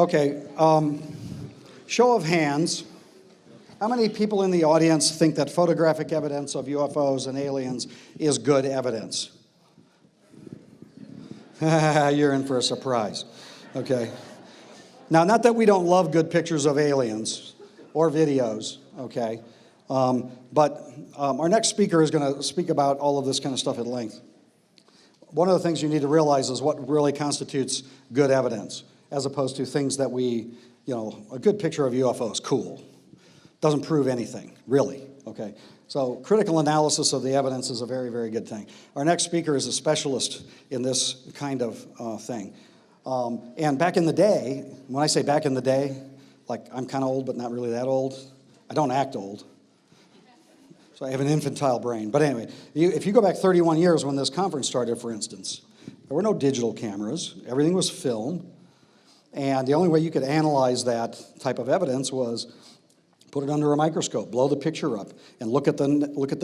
Okay, show of hands. How many people in the audience think that photographic evidence of UFOs and aliens is good evidence? You're in for a surprise. Okay. Now, not that we don't love good pictures of aliens or videos, okay? But our next speaker is going to speak about all of this kind of stuff at length. One of the things you need to realize is what really constitutes good evidence, as opposed to things that a good picture of UFO is cool. Doesn't prove anything, really, okay? So critical analysis of the evidence is a very, very good thing. Our next speaker is a specialist in this kind of thing. And back in the day, when I say back in the day, like I'm kind of old but not really that old. I don't act old. So I have an infantile brain. But anyway, if you go back 31 years when this conference started, for instance, there were no digital cameras. Everything was film. And the only way you could analyze that type of evidence was put it under a microscope, blow the picture up, and look at the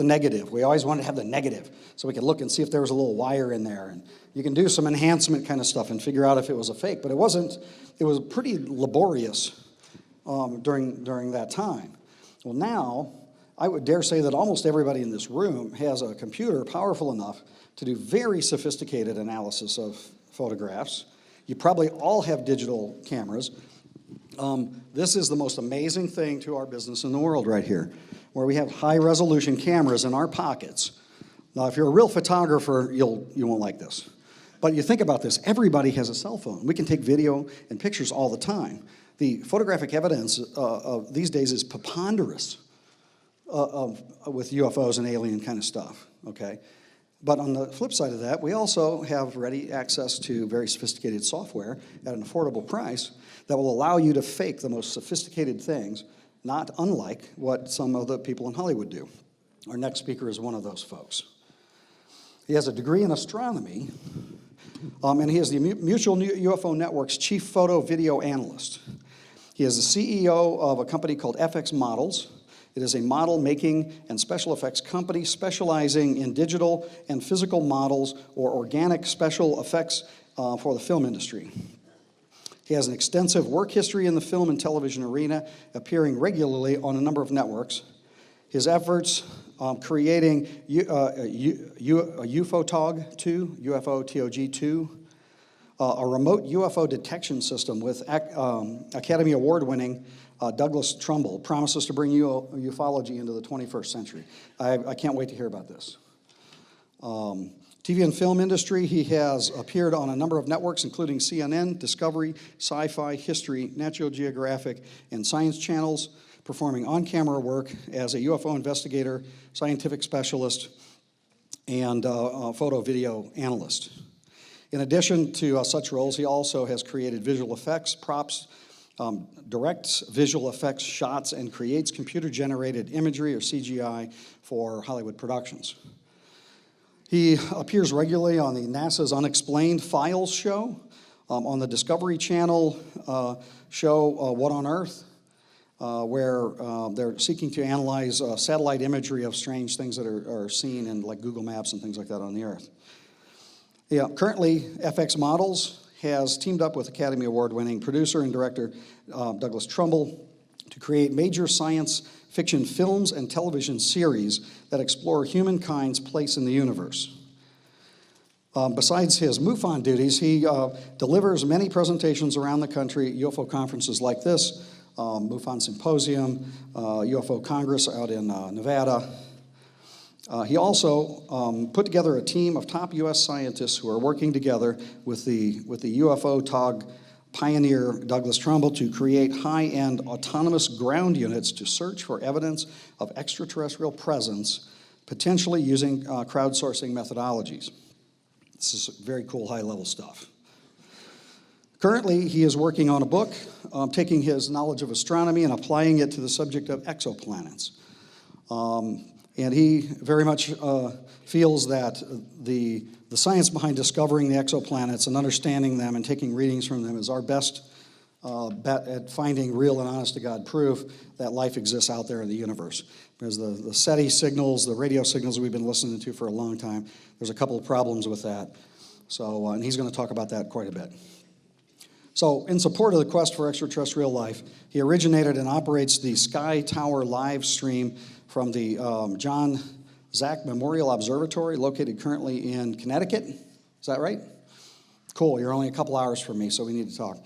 negative. We always wanted to have the negative so we could look and see if there was a little wire in there. And you can do some enhancement kind of stuff and figure out if it was a fake. But it wasn't. It was pretty laborious during that time. Well, now, I would dare say that almost everybody in this room has a computer powerful enough to do very sophisticated analysis of photographs. You probably all have digital cameras. This is the most amazing thing to our business in the world right here, where we have high-resolution cameras in our pockets. Now, if you're a real photographer, you won't like this. But you think about this. Everybody has a cell phone. We can take video and pictures all the time. The photographic evidence of these days is preponderous with UFOs and alien kind of stuff, okay? But on the flip side of that, we also have ready access to very sophisticated software at an affordable price that will allow you to fake the most sophisticated things, not unlike what some of the people in Hollywood do. Our next speaker is one of those folks. He has a degree in astronomy, and he is the Mutual UFO Network's chief photo video analyst. He is the CEO of a company called FX Models. It is a model making and special effects company specializing in digital and physical models or organic special effects for the film industry. He has an extensive work history in the film and television arena, appearing regularly on a number of networks. His efforts creating UFOTOG 2, UFO-TOG 2, a remote UFO detection system with Academy Award-winning Douglas Trumbull, promises to bring ufology into the 21st century. I can't wait to hear about this. TV and film industry, he has appeared on a number of networks, including CNN, Discovery, Sci-Fi, History, Natural Geographic, and Science channels, performing on-camera work as a UFO investigator, scientific specialist, and photo-video analyst. In addition to such roles, he also has created visual effects, props, directs visual effects shots, and creates computer-generated imagery, or CGI, for Hollywood productions. He appears regularly on the NASA's Unexplained Files show, on the Discovery Channel show What on Earth, where they're seeking to analyze satellite imagery of strange things that are seen in like Google Maps and things like that on the Earth. Yeah, currently, FX Models has teamed up with Academy Award-winning producer and director Douglas Trumbull to create major science fiction films and television series that explore humankind's place in the universe. Besides his MUFON duties, he delivers many presentations around the country at UFO conferences like this, MUFON Symposium, UFO Congress out in Nevada. He also put together a team of top U.S. scientists who are working together with the UFO-TOG pioneer Douglas Trumbull to create high-end autonomous ground units to search for evidence of extraterrestrial presence, potentially using crowdsourcing methodologies. This is very cool high-level stuff. Currently, he is working on a book, taking his knowledge of astronomy and applying it to the subject of exoplanets. And he very much feels that the science behind discovering the exoplanets and understanding them and taking readings from them is our best bet at finding real and honest-to-God proof that life exists out there in the universe. Because the SETI signals, the radio signals we've been listening to for a long time, there's a couple of problems with that. So, and he's going to talk about that quite a bit. So in support of the quest for extraterrestrial life, he originated and operates the Sky Tower live stream from the John Zach Memorial Observatory, located currently in Connecticut. Is that right? Cool, you're only a couple hours from me, so we need to talk.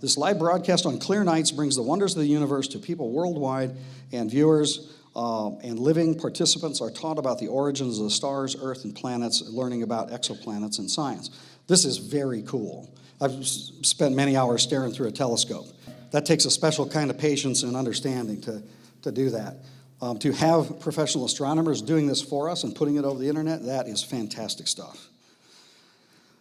This live broadcast on clear nights brings the wonders of the universe to people worldwide, and viewers and living participants are taught about the origins of the stars, Earth, and planets, learning about exoplanets and science. This is very cool. I've spent many hours staring through a telescope. That takes a special kind of patience and understanding to do that. To have professional astronomers doing this for us and putting it over the internet, that is fantastic stuff.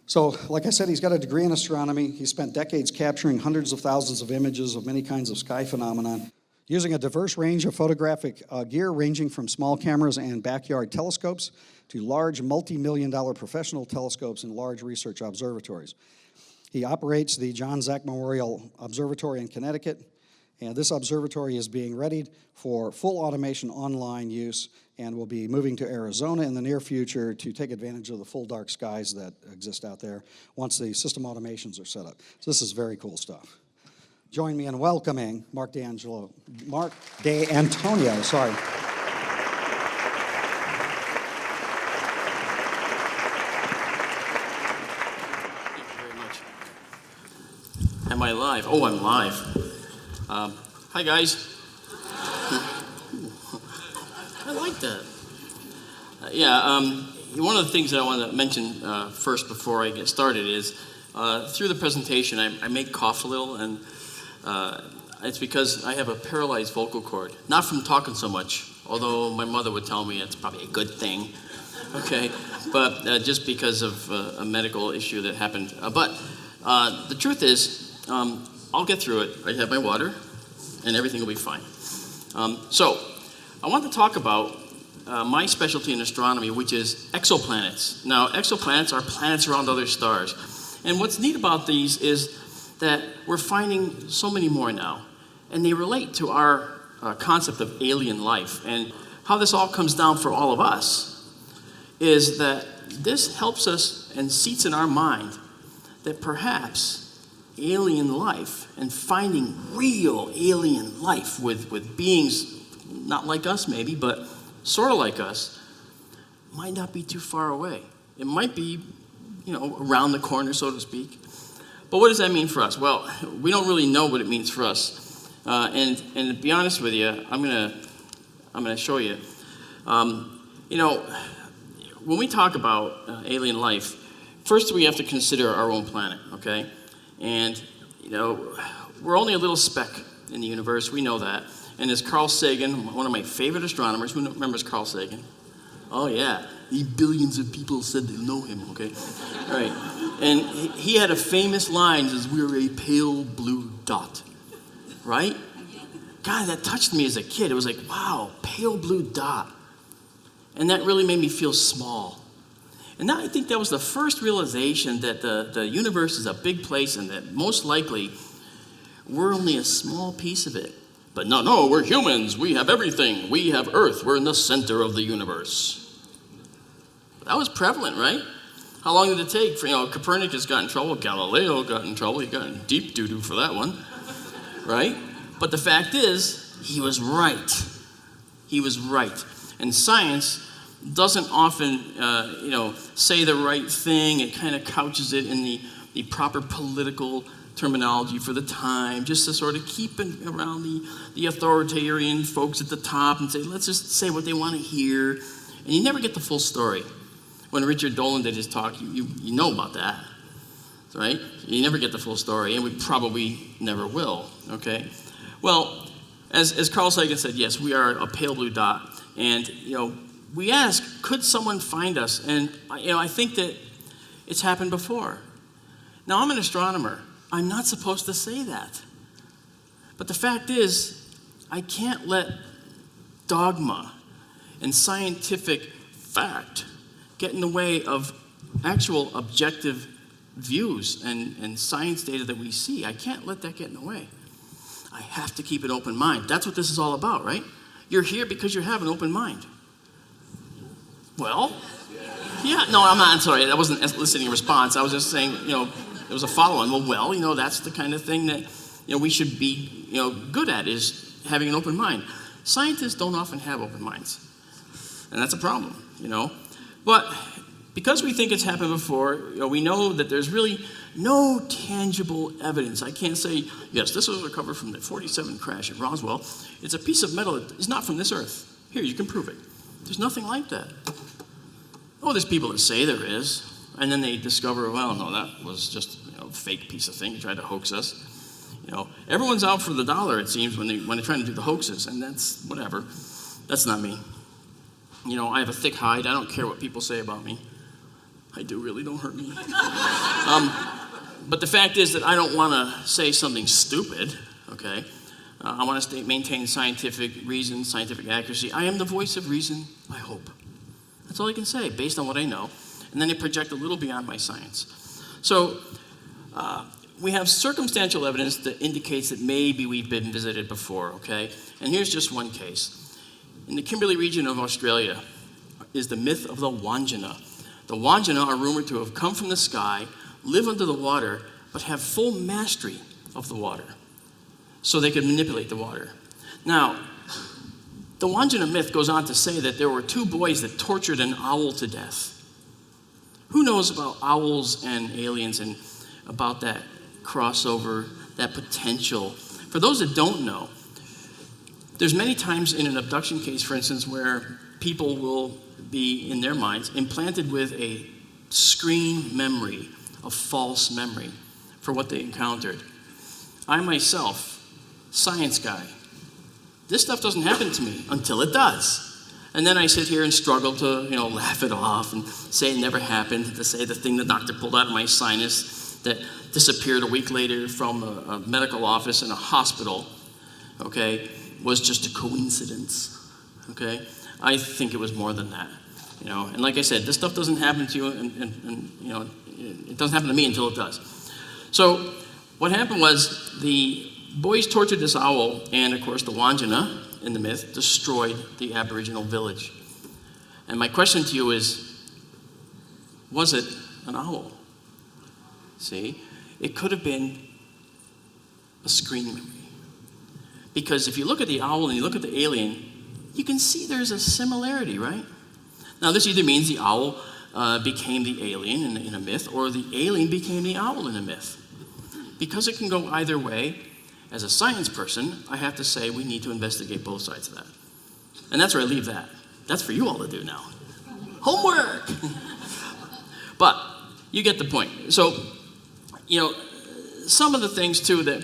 So, like I said, he's got a degree in astronomy. He spent decades capturing hundreds of thousands of images of many kinds of sky phenomenon, using a diverse range of photographic gear ranging from small cameras and backyard telescopes to large multi-million-dollar professional telescopes and large research observatories. He operates the John Zach Memorial Observatory in Connecticut, and this observatory is being readied for full automation online use and will be moving to Arizona in the near future to take advantage of the full dark skies that exist out there once the system automations are set up. So this is very cool stuff. Join me in welcoming Marc D'Antonio, sorry. Thank you very much. Am I live? Oh, I'm live. Hi, guys. I like that. One of the things that I want to mention first before I get started is through the presentation, I may cough a little, and it's because I have a paralyzed vocal cord. Not from talking so much, although my mother would tell me it's probably a good thing, okay? But just because of a medical issue that happened. But the truth is, I'll get through it. I have my water, and everything will be fine. So, I want to talk about my specialty in astronomy, which is exoplanets. Now, exoplanets are planets around other stars. And what's neat about these is that we're finding so many more now. And they relate to our concept of alien life. And how this all comes down for all of us is that this helps us and seats in our mind that perhaps alien life and finding real alien life with beings not like us maybe, but sort of like us, might not be too far away. It might be, around the corner, so to speak. But what does that mean for us? Well, we don't really know what it means for us. And to be honest with you, I'm gonna show you. When we talk about alien life, first we have to consider our own planet, okay? And we're only a little speck in the universe. We know that. And as Carl Sagan, one of my favorite astronomers, who remembers Carl Sagan? Oh yeah, billions of people said they know him, okay? All right. And he had a famous line, says, "We're a pale blue dot," right? God, that touched me as a kid. It was like, wow, pale blue dot. And that really made me feel small. And I think that was the first realization that the universe is a big place and that most likely we're only a small piece of it. But no, we're humans. We have everything. We have Earth. We're in the center of the universe. That was prevalent, right? How long did it take for, Copernicus got in trouble, Galileo got in trouble, he got in deep doo-doo for that one, right? But the fact is, he was right. He was right. And science doesn't often, say the right thing. It kind of couches it in the proper political terminology for the time, just to sort of keep it around the authoritarian folks at the top and say, let's just say what they want to hear. And you never get the full story. When Richard Dolan did his talk, you know about that, right? You never get the full story, and we probably never will, okay? Well, as Carl Sagan said, yes, we are a pale blue dot. And, we ask, could someone find us? And, I think that it's happened before. Now, I'm an astronomer. I'm not supposed to say that. But the fact is, I can't let dogma and scientific fact get in the way of actual objective views and science data that we see. I can't let that get in the way. I have to keep an open mind. That's what this is all about, right? You're here because you have an open mind. Well, yeah, no, I'm sorry. That wasn't a listening response. I was just saying, It was a follow-on. Well, that's the kind of thing that, we should be, good at, is having an open mind. Scientists don't often have open minds. And that's a problem, But because we think it's happened before, we know that there's really no tangible evidence. I can't say, yes, this was recovered from the 47 crash at Roswell. It's a piece of metal that is not from this Earth. Here, you can prove it. There's nothing like that. Oh, there's people that say there is, and then they discover, well, no, that was just a fake piece of thing. They tried to hoax us. Everyone's out for the dollar, it seems, when they're trying to do the hoaxes, and that's whatever. That's not me. I have a thick hide. I don't care what people say about me. I do, really, don't hurt me. But the fact is that I don't want to say something stupid, okay? I want to maintain scientific reason, scientific accuracy. I am the voice of reason, I hope. That's all I can say, based on what I know. And then I project a little beyond my science. So we have circumstantial evidence that indicates that maybe we've been visited before, okay? And here's just one case. In the Kimberley region of Australia is the myth of the Wanjina. The Wanjina are rumored to have come from the sky, live under the water, but have full mastery of the water, so they could manipulate the water. Now, the Wanjina myth goes on to say that there were 2 boys that tortured an owl to death. Who knows about owls and aliens and about that crossover, that potential? For those that don't know, there's many times in an abduction case, for instance, where people will be, in their minds, implanted with a screen memory, a false memory for what they encountered. I myself, science guy, this stuff doesn't happen to me until it does. And then I sit here and struggle to, laugh it off and say it never happened, to say the thing the doctor pulled out of my sinus that disappeared a week later from a medical office in a hospital, okay, was just a coincidence, okay? I think it was more than that, And like I said, this stuff doesn't happen to you, and it doesn't happen to me until it does. So what happened was the boys tortured this owl, and of course the Wanjina, in the myth, destroyed the Aboriginal village. And my question to you is, was it an owl? See, it could have been a screen memory. Because if you look at the owl and you look at the alien, you can see there's a similarity, right? Now, this either means the owl became the alien in a myth, or the alien became the owl in a myth. Because it can go either way, as a science person, I have to say we need to investigate both sides of that. And that's where I leave that. That's for you all to do now. Homework! But you get the point. So, some of the things, too, that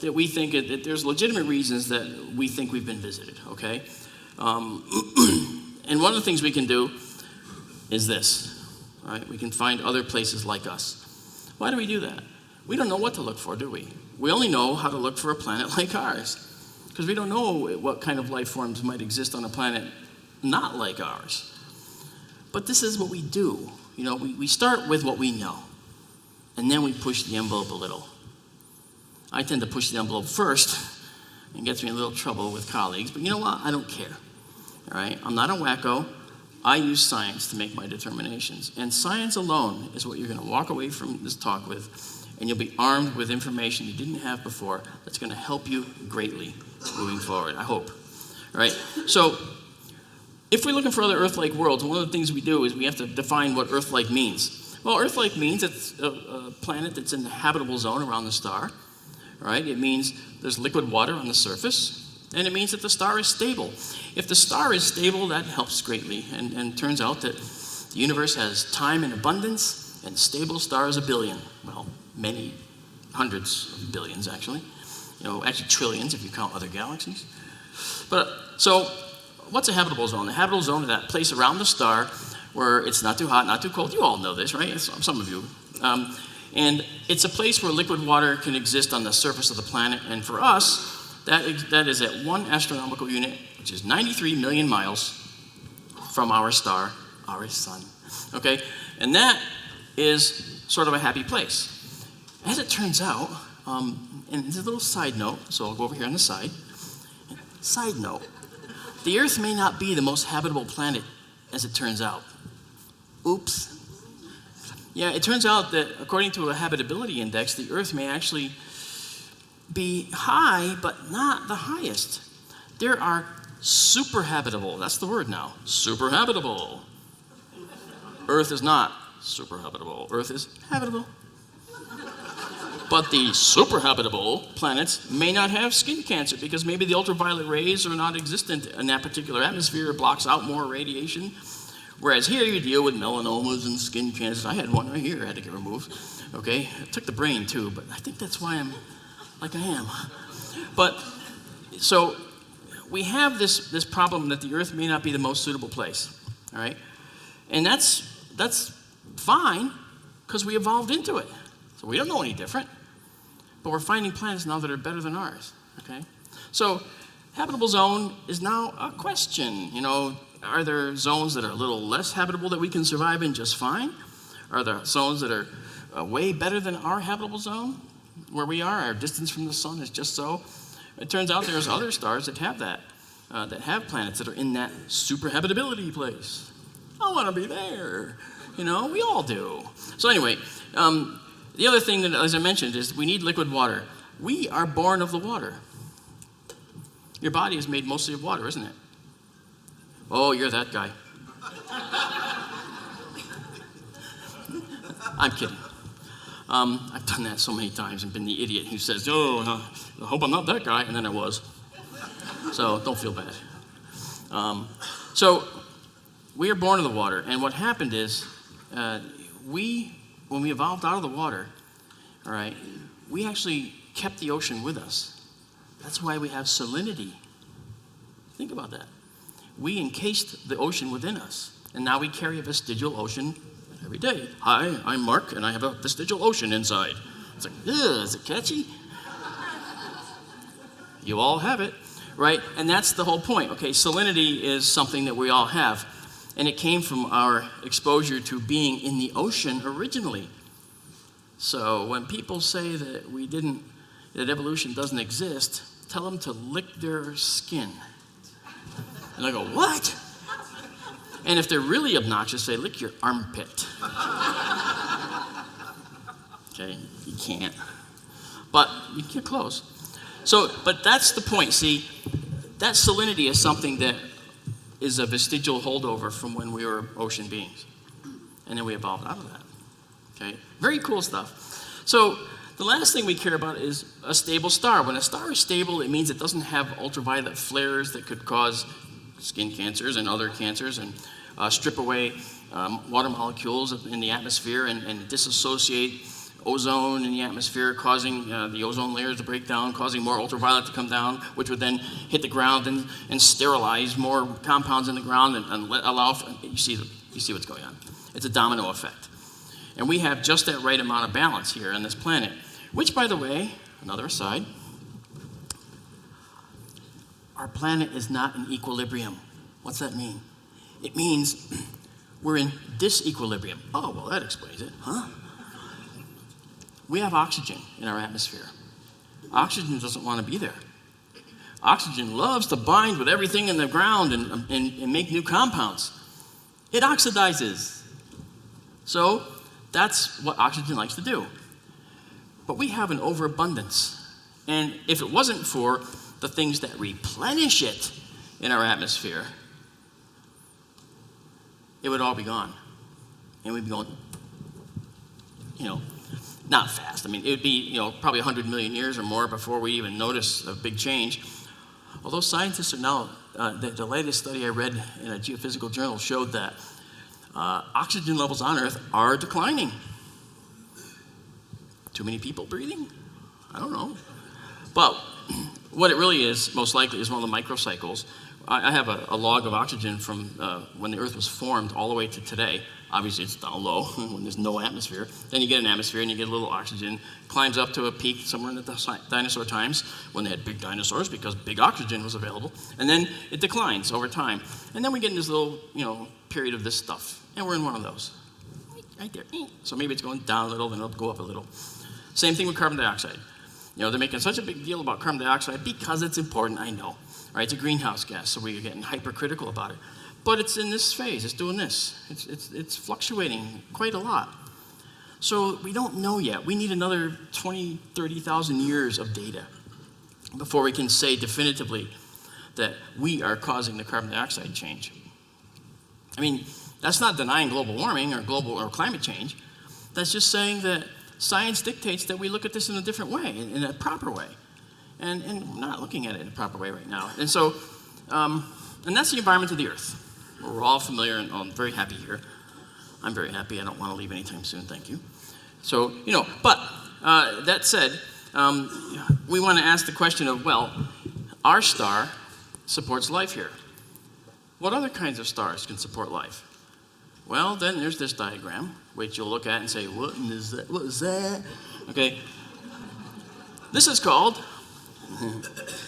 that we think that there's legitimate reasons that we think we've been visited, okay? And one of the things we can do is this, right? We can find other places like us. Why do we do that? We don't know what to look for, do we? We only know how to look for a planet like ours, because we don't know what kind of life forms might exist on a planet not like ours. But this is what we do. We start with what we know, and then we push the envelope a little. I tend to push the envelope first, and gets me in a little trouble with colleagues, but you know what? I don't care, all right? I'm not a wacko. I use science to make my determinations, and science alone is what you're going to walk away from this talk with, and you'll be armed with information you didn't have before that's going to help you greatly moving forward, I hope, all right? So if we're looking for other Earth-like worlds, one of the things we do is we have to define what Earth-like means. Well, Earth-like means it's a planet that's in the habitable zone around the star, right? It means there's liquid water on the surface, and it means that the star is stable. If the star is stable, that helps greatly, and turns out that the universe has time in abundance, and stable stars a billion. Well, many hundreds of billions, actually. Actually trillions if you count other galaxies. But, so, what's a habitable zone? A habitable zone is that place around the star where it's not too hot, not too cold. You all know this, right? Some of you. And it's a place where liquid water can exist on the surface of the planet. And for us, that is at 1 astronomical unit, which is 93 million miles from our star, our sun. Okay? And that is sort of a happy place. As it turns out, and there's a little side note, so I'll go over here on the side. Side note, the Earth may not be the most habitable planet as it turns out. Oops. Yeah, it turns out that according to a habitability index, the Earth may actually be high, but not the highest. There are super habitable, that's the word now, super habitable. Earth is not super habitable. Earth is habitable. But the super habitable planets may not have skin cancer because maybe the ultraviolet rays are not existent in that particular atmosphere. It blocks out more radiation. Whereas here you deal with melanomas and skin cancers. I had one right here I had to get removed. Okay, it took the brain too, but I think that's why I'm like I am. But so we have this problem that the Earth may not be the most suitable place. All right, and that's fine because we evolved into it. So we don't know any different. But we're finding planets now that are better than ours, okay? So habitable zone is now a question. You know, are there zones that are a little less habitable that we can survive in just fine? Are there zones that are way better than our habitable zone, where we are? Our distance from the sun is just so. It turns out there's other stars that have that have planets that are in that super habitability place. I want to be there. You know, we all do. So anyway, the other thing that, as I mentioned, is we need liquid water. We are born of the water. Your body is made mostly of water, isn't it? Oh, you're that guy. I'm kidding. I've done that so many times and been the idiot who says, oh, I hope I'm not that guy, and then I was. So don't feel bad. So we are born of the water, and what happened is when we evolved out of the water, all right, we actually kept the ocean with us. That's why we have salinity. Think about that. We encased the ocean within us, and now we carry a vestigial ocean every day. Hi, I'm Marc, and I have a vestigial ocean inside. It's like, ugh, is it catchy? You all have it, right? And that's the whole point, okay? Salinity is something that we all have. And it came from our exposure to being in the ocean originally. So when people say that that evolution doesn't exist, tell them to lick their skin. And I go, what? And if they're really obnoxious, say, lick your armpit. Okay, you can't. But you get close. So, but that's the point. See, that salinity is something that is a vestigial holdover from when we were ocean beings. And then we evolved out of that. Okay? Very cool stuff. So the last thing we care about is a stable star. When a star is stable, it means it doesn't have ultraviolet flares that could cause skin cancers and other cancers and strip away water molecules in the atmosphere and disassociate ozone in the atmosphere, causing the ozone layers to break down, causing more ultraviolet to come down, which would then hit the ground and sterilize more compounds in the ground and allow you see what's going on. It's a domino effect. And we have just that right amount of balance here on this planet, which, by the way, another aside, our planet is not in equilibrium. What's that mean? It means we're in disequilibrium. Oh, well, that explains it, huh? We have oxygen in our atmosphere. Oxygen doesn't want to be there. Oxygen loves to bind with everything in the ground and make new compounds. It oxidizes. So that's what oxygen likes to do. But we have an overabundance. And if it wasn't for the things that replenish it in our atmosphere, it would all be gone. And we'd be going, not fast. I mean, it would be, probably 100 million years or more before we even notice a big change. Although scientists are now, the latest study I read in a geophysical journal showed that oxygen levels on Earth are declining. Too many people breathing? I don't know. But what it really is, most likely, is one of the microcycles. I have a log of oxygen from when the Earth was formed all the way to today. Obviously, it's down low when there's no atmosphere. Then you get an atmosphere and you get a little oxygen, climbs up to a peak somewhere in the dinosaur times when they had big dinosaurs because big oxygen was available. And then it declines over time. And then we get in this little, period of this stuff. And we're in one of those. Right there. So maybe it's going down a little, then it'll go up a little. Same thing with carbon dioxide. They're making such a big deal about carbon dioxide because it's important, I know. Right? It's a greenhouse gas, so we're getting hypercritical about it. But it's in this phase. It's doing this. It's fluctuating quite a lot. So we don't know yet. We need another 20, 30,000 years of data before we can say definitively that we are causing the carbon dioxide change. I mean, that's not denying global warming or climate change. That's just saying that science dictates that we look at this in a different way, in a proper way. And we're not looking at it in a proper way right now. And so, and that's the environment of the Earth. We're all familiar, and I'm very happy here. I'm very happy. I don't want to leave anytime soon, thank you. So, but that said, we want to ask the question of, well, our star supports life here. What other kinds of stars can support life? Well, then there's this diagram, which you'll look at and say, what is that? What is that? Okay. This is called,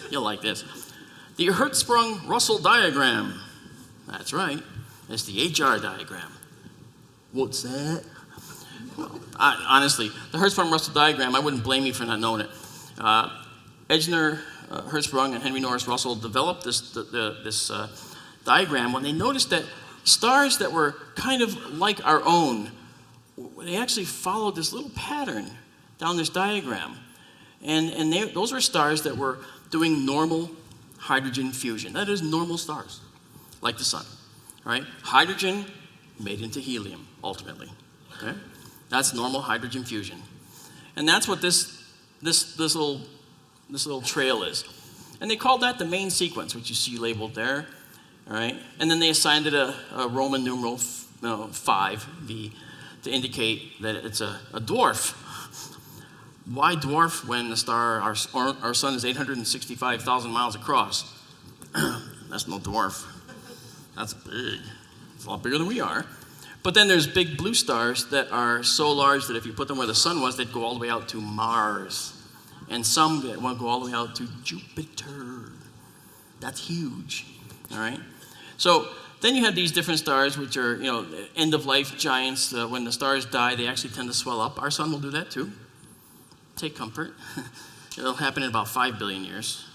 you'll like this, the Hertzsprung-Russell diagram. That's right. It's the HR diagram. What's that? Well, honestly, the Hertzsprung-Russell diagram, I wouldn't blame you for not knowing it. Edgener, Hertzsprung, and Henry Norris Russell developed this diagram when they noticed that stars that were kind of like our own, they actually followed this little pattern down this diagram. And those were stars that were doing normal hydrogen fusion. That is, normal stars, like the sun, right? Hydrogen made into helium, ultimately. Okay? That's normal hydrogen fusion. And that's what this little trail is. And they called that the main sequence, which you see labeled there. All right? And then they assigned it a Roman numeral 5V to indicate that it's a dwarf. Why dwarf when the star, our sun is 865,000 miles across? That's no dwarf. That's big. It's a lot bigger than we are. But then there's big blue stars that are so large that if you put them where the sun was, they'd go all the way out to Mars. And some will go all the way out to Jupiter. That's huge. All right? So then you have these different stars, which are, end-of-life giants. When the stars die, they actually tend to swell up. Our sun will do that too. Take comfort. It'll happen in about 5 billion years.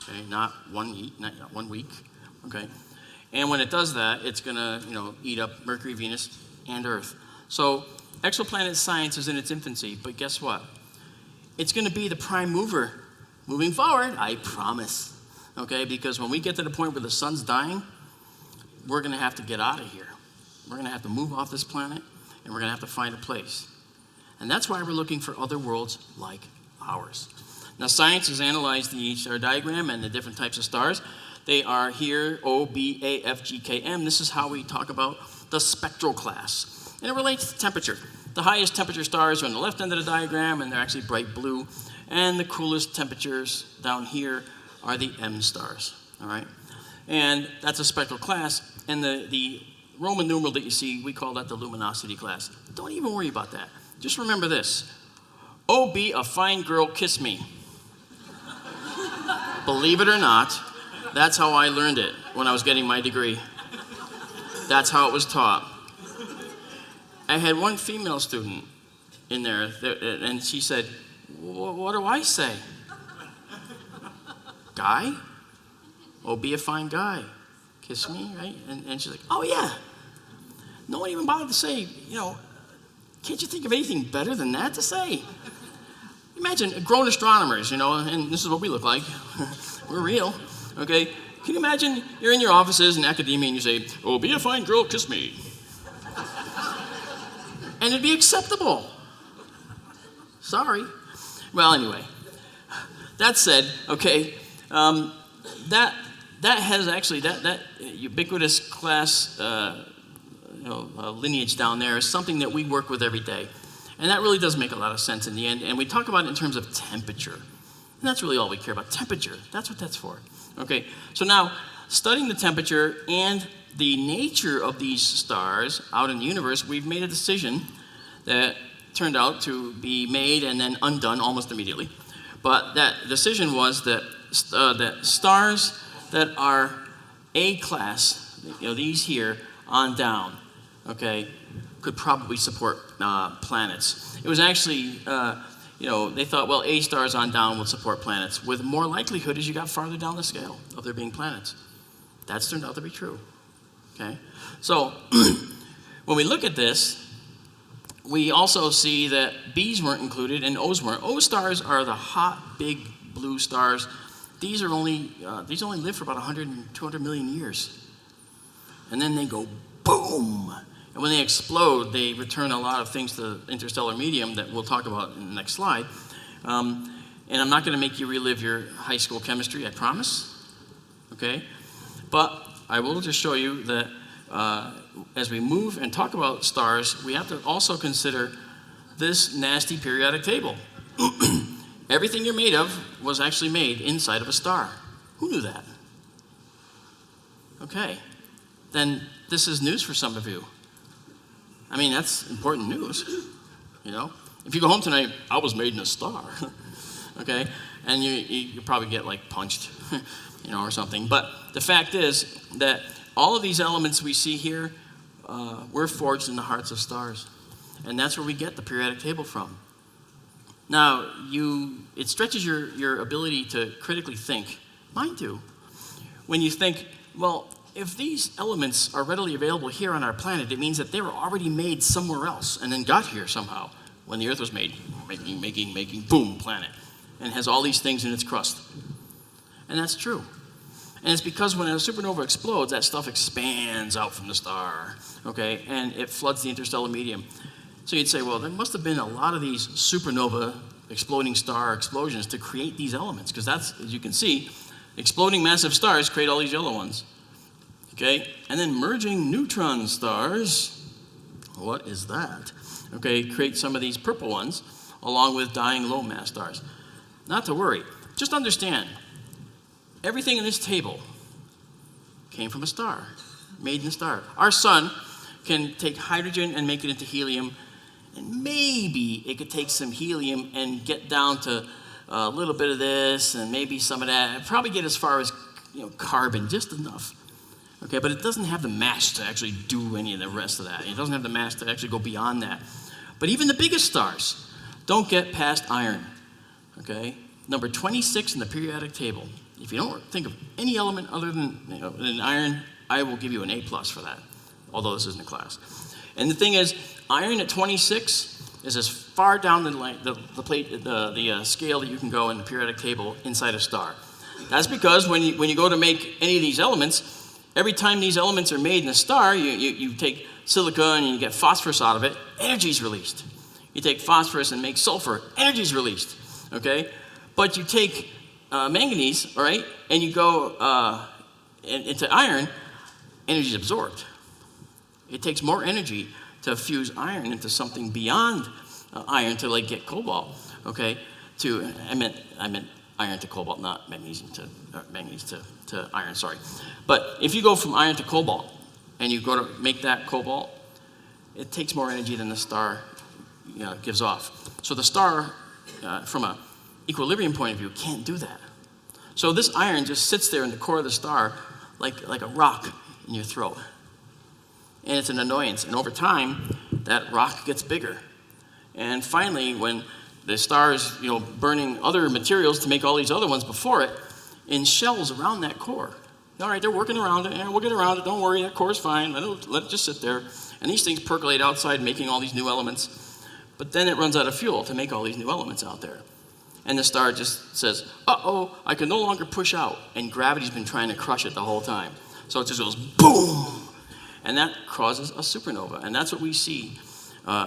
Okay, not 1 week. Okay, and when it does that, it's gonna, eat up Mercury, Venus, and Earth. So exoplanet science is in its infancy, but guess what? It's gonna be the prime mover moving forward. I promise. Okay, because when we get to the point where the sun's dying, we're gonna have to get out of here. We're gonna have to move off this planet, and we're gonna have to find a place. And that's why we're looking for other worlds like ours. Now, science has analyzed the star diagram and the different types of stars. They are here, O, B, A, F, G, K, M. This is how we talk about the spectral class. And it relates to temperature. The highest temperature stars are on the left end of the diagram, and they're actually bright blue. And the coolest temperatures down here are the M stars, all right? And that's a spectral class. And the Roman numeral that you see, we call that the luminosity class. Don't even worry about that. Just remember this. Oh, be a fine girl, kiss me. Believe it or not, that's how I learned it when I was getting my degree. That's how it was taught. I had one female student in there, and she said, what do I say? Guy? Oh, be a fine guy. Kiss me, right? And she's like, oh, yeah. No one even bothered to say, can't you think of anything better than that to say? Imagine grown astronomers, and this is what we look like. We're real, okay? Can you imagine you're in your offices in academia and you say, oh, be a fine girl, kiss me. And it'd be acceptable. Sorry. Well, anyway, that said, okay, that has actually, that ubiquitous class lineage down there is something that we work with every day. And that really does make a lot of sense in the end. And we talk about it in terms of temperature. And that's really all we care about, temperature. That's what that's for. Okay, so now, studying the temperature and the nature of these stars out in the universe, we've made a decision that turned out to be made and then undone almost immediately. But that decision was that stars that are A class, these here on down, okay, could probably support planets. It was actually, they thought, well, A stars on down would support planets with more likelihood as you got farther down the scale of there being planets. That's turned out to be true, okay? So when we look at this, we also see that B's weren't included and O's weren't. O stars are the hot, big blue stars. These only live for about 100 and 200 million years. And then they go boom. And when they explode, they return a lot of things to the interstellar medium that we'll talk about in the next slide. And I'm not going to make you relive your high school chemistry, I promise. Okay? But I will just show you that as we move and talk about stars, we have to also consider this nasty periodic table. Everything you're made of was actually made inside of a star. Who knew that? Okay. Then this is news for some of you. I mean, that's important news, you know? If you go home tonight, I was made in a star, okay? And you probably get, like, punched, you know, or something. But the fact is that all of these elements we see here were forged in the hearts of stars. And that's where we get the periodic table from. Now, it stretches your ability to critically think. Mine too. When you think, well, if these elements are readily available here on our planet, it means that they were already made somewhere else and then got here somehow when the Earth was made, making, boom, planet, and has all these things in its crust. And that's true. And it's because when a supernova explodes, that stuff expands out from the star, okay, and it floods the interstellar medium. So you'd say, well, there must have been a lot of these supernova exploding star explosions to create these elements, because that's, as you can see, exploding massive stars create all these yellow ones. Okay, and then merging neutron stars, what is that? Okay, create some of these purple ones, along with dying low mass stars. Not to worry, just understand, everything in this table came from a star, made in a star. Our sun can take hydrogen and make it into helium, and maybe it could take some helium and get down to a little bit of this and maybe some of that, and probably get as far as, you know, carbon, just enough. Okay, but it doesn't have the mass to actually do any of the rest of that. It doesn't have the mass to actually go beyond that. But even the biggest stars don't get past iron. Okay, number 26 in the periodic table. If you don't think of any element other than iron, I will give you an A+ for that, although this isn't a class. And the thing is, iron at 26 is as far down the scale that you can go in the periodic table inside a star. That's because when you go to make any of these elements, every time these elements are made in a star, you take silica and you get phosphorus out of it, energy is released. You take phosphorus and make sulfur, energy is released, okay? But you take manganese, all right, and you go into iron, energy is absorbed. It takes more energy to fuse iron into something beyond iron to, like, get cobalt, okay? I meant iron to cobalt, not magnesium to iron, sorry. But if you go from iron to cobalt, and you go to make that cobalt, it takes more energy than the star gives off. So the star, from an equilibrium point of view, can't do that. So this iron just sits there in the core of the star like a rock in your throat. And it's an annoyance. And over time, that rock gets bigger. And finally, when the star is, burning other materials to make all these other ones before it, in shells around that core. All right, they're working around it, and we'll get around it, don't worry, that core's fine, let it just sit there. And these things percolate outside, making all these new elements. But then it runs out of fuel to make all these new elements out there. And the star just says, uh-oh, I can no longer push out. And gravity's been trying to crush it the whole time. So it just goes boom! And that causes a supernova. And that's what we see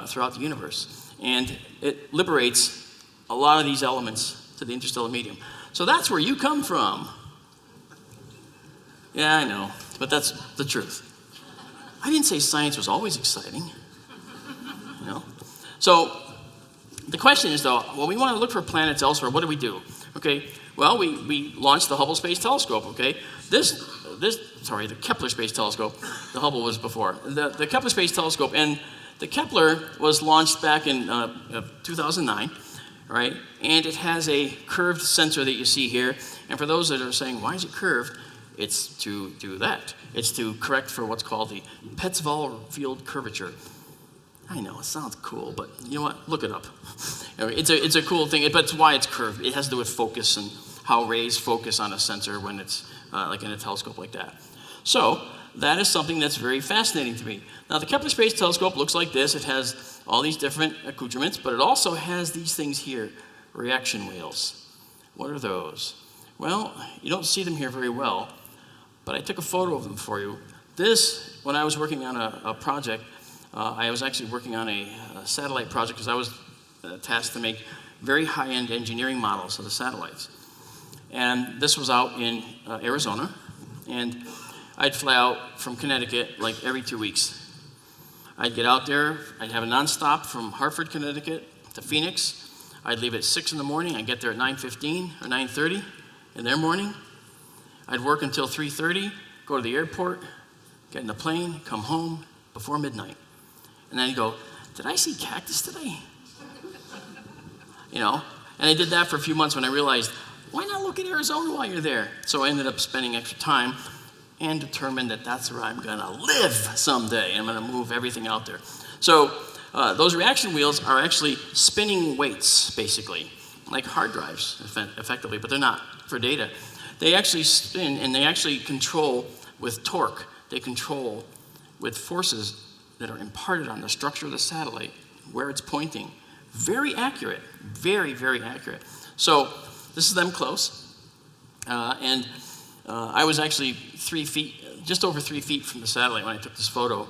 throughout the universe. And it liberates a lot of these elements to the interstellar medium. So that's where you come from. Yeah, I know, but that's the truth. I didn't say science was always exciting. So the question is, though, well, we want to look for planets elsewhere. What do? Okay, well, we launched the Hubble Space Telescope, okay? The Kepler Space Telescope. The Hubble was before. The Kepler Space Telescope, and the Kepler was launched back in 2009, right? And it has a curved sensor that you see here. And for those that are saying, why is it curved? It's to do that. It's to correct for what's called the Petzval field curvature. I know, it sounds cool, but you know what? Look it up. It's a cool thing, but it's why it's curved. It has to do with focus and how rays focus on a sensor when it's like in a telescope like that. So that is something that's very fascinating to me. Now, the Kepler Space Telescope looks like this. It has all these different accoutrements, but it also has these things here, reaction wheels. What are those? Well, you don't see them here very well, but I took a photo of them for you. This, when I was working on a project, I was actually working on a satellite project because I was tasked to make very high-end engineering models of the satellites. And this was out in Arizona, and I'd fly out from Connecticut like every 2 weeks. I'd get out there, I'd have a nonstop from Hartford, Connecticut to Phoenix. I'd leave at 6 in the morning, I'd get there at 9:15 or 9:30 in their morning. I'd work until 3:30, go to the airport, get in the plane, come home before midnight. And then I'd go, did I see cactus today? You know, and I did that for a few months when I realized, why not look at Arizona while you're there? So I ended up spending extra time and determined that that's where I'm gonna live someday. I'm gonna move everything out there. So those reaction wheels are actually spinning weights, basically, like hard drives, effectively, but they're not for data. They actually spin and they actually control with torque. They control with forces that are imparted on the structure of the satellite, where it's pointing. Very accurate, very, very accurate. So this is them close. I was actually 3 feet, just over 3 feet from the satellite when I took this photo,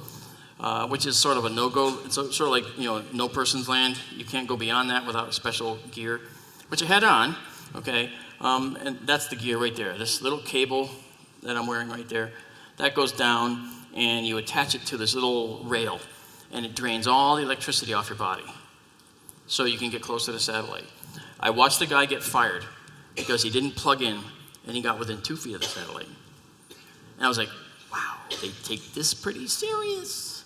which is sort of a no-go. It's sort of like, no person's land. You can't go beyond that without special gear, which I had on, okay? And that's the gear right there. This little cable that I'm wearing right there, that goes down, and you attach it to this little rail, and it drains all the electricity off your body so you can get close to the satellite. I watched the guy get fired because he didn't plug in, and he got within 2 feet of the satellite. And I was like, wow, they take this pretty serious,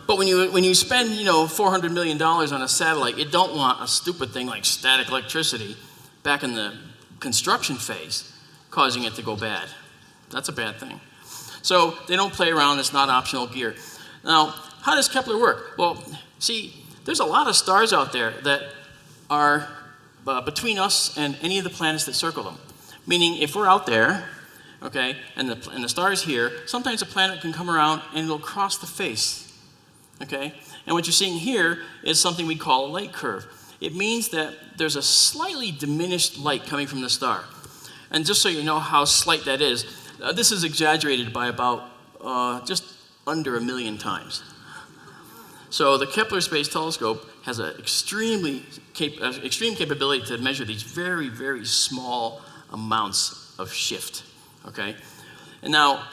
But when you spend, $400 million on a satellite, you don't want a stupid thing like static electricity back in the construction phase causing it to go bad. That's a bad thing. So they don't play around. It's not optional gear. Now, how does Kepler work? Well, see, there's a lot of stars out there that are between us and any of the planets that circle them. Meaning, if we're out there, okay, and the star's here, sometimes a planet can come around and it'll cross the face, okay? And what you're seeing here is something we call a light curve. It means that there's a slightly diminished light coming from the star. And just so you know how slight that is, this is exaggerated by about just under 1 million times. So the Kepler Space Telescope has an extreme capability to measure these very, very small amounts of shift, okay? And now,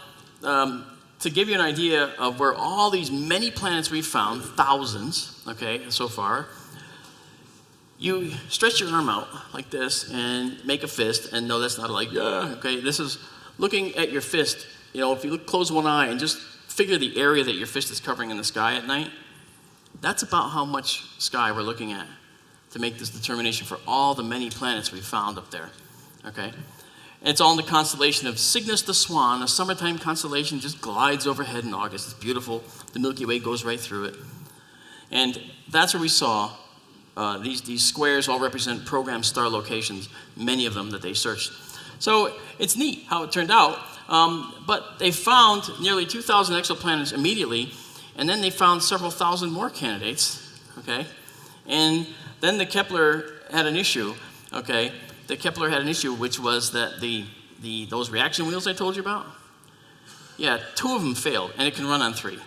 to give you an idea of where all these many planets we've found, thousands, okay, so far, you stretch your arm out like this and make a fist, and no, that's not like, okay, this is looking at your fist. If you close one eye and just figure the area that your fist is covering in the sky at night, that's about how much sky we're looking at to make this determination for all the many planets we've found up there, okay? And it's all in the constellation of Cygnus the Swan. A summertime constellation just glides overhead in August. It's beautiful. The Milky Way goes right through it. And that's where we saw these squares all represent programmed star locations, many of them that they searched. So it's neat how it turned out. But they found nearly 2,000 exoplanets immediately, and then they found several thousand more candidates, okay? And then the Kepler had an issue, okay? The Kepler had an issue, which was that those reaction wheels I told you about, 2 of them failed, and it can run on 3.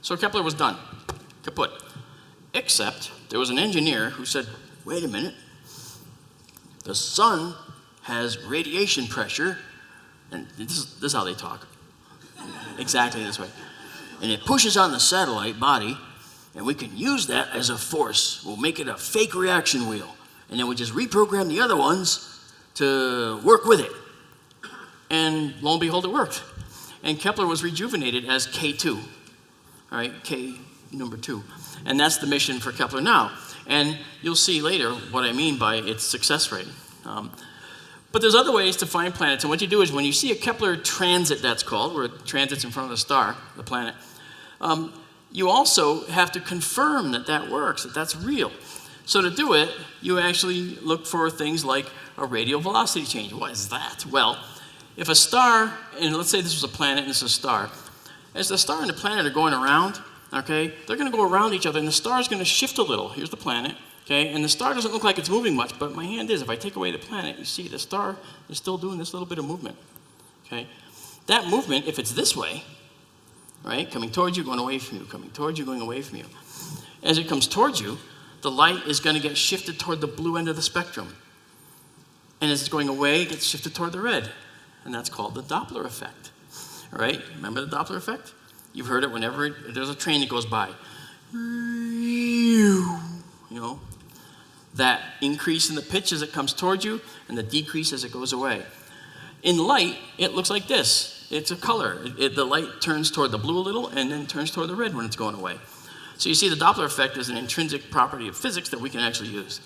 So Kepler was done, kaput. Except there was an engineer who said, wait a minute, the sun has radiation pressure, and this is how they talk, exactly this way. And it pushes on the satellite body, and we can use that as a force. We'll make it a fake reaction wheel, and then we just reprogram the other ones to work with it. And lo and behold, it worked. And Kepler was rejuvenated as K2, all right, K number 2. And that's the mission for Kepler now. And you'll see later what I mean by its success rate. But there's other ways to find planets, and what you do is when you see a Kepler transit, that's called, where it transits in front of the star, the planet, you also have to confirm that that works, that that's real. So to do it, you actually look for things like a radial velocity change. What is that? Well, if a star, and let's say this was a planet and this is a star, as the star and the planet are going around, okay, they're going to go around each other, and the star is going to shift a little. Here's the planet, okay, and the star doesn't look like it's moving much, but my hand is. If I take away the planet, you see the star is still doing this little bit of movement, okay. That movement, if it's this way, right, coming towards you, going away from you, coming towards you, going away from you. As it comes towards you, the light is going to get shifted toward the blue end of the spectrum. And as it's going away, it gets shifted toward the red. And that's called the Doppler effect. All right? Remember the Doppler effect? You've heard it whenever there's a train that goes by. You know, that increase in the pitch as it comes towards you and the decrease as it goes away. In light, it looks like this. It's a color. The light turns toward the blue a little and then turns toward the red when it's going away. So you see the Doppler effect is an intrinsic property of physics that we can actually use.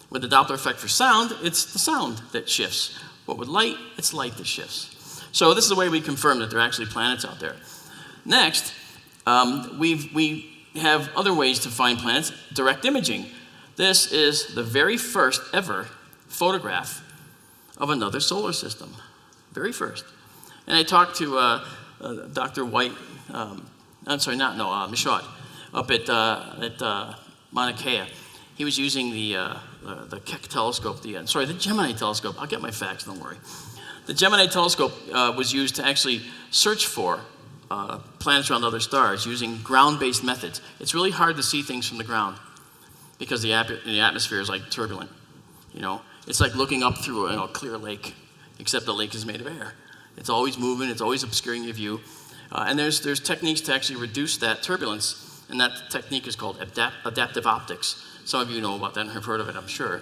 With the Doppler effect for sound, it's the sound that shifts. But with light, it's light that shifts. So this is the way we confirm that there are actually planets out there. Next, we have other ways to find planets. Direct imaging. This is the very first ever photograph of another solar system. Very first. And I talked to Dr. White, Michaud, up at Mauna Kea. He was using the Keck telescope, the Gemini Telescope. I'll get my facts, don't worry. The Gemini Telescope was used to actually search for planets around other stars using ground-based methods. It's really hard to see things from the ground because the atmosphere is like turbulent. You know, it's like looking up through a clear lake, except the lake is made of air. It's always moving. It's always obscuring your view. And there's techniques to actually reduce that turbulence, and that technique is called adaptive optics. Some of you know about that and have heard of it, I'm sure.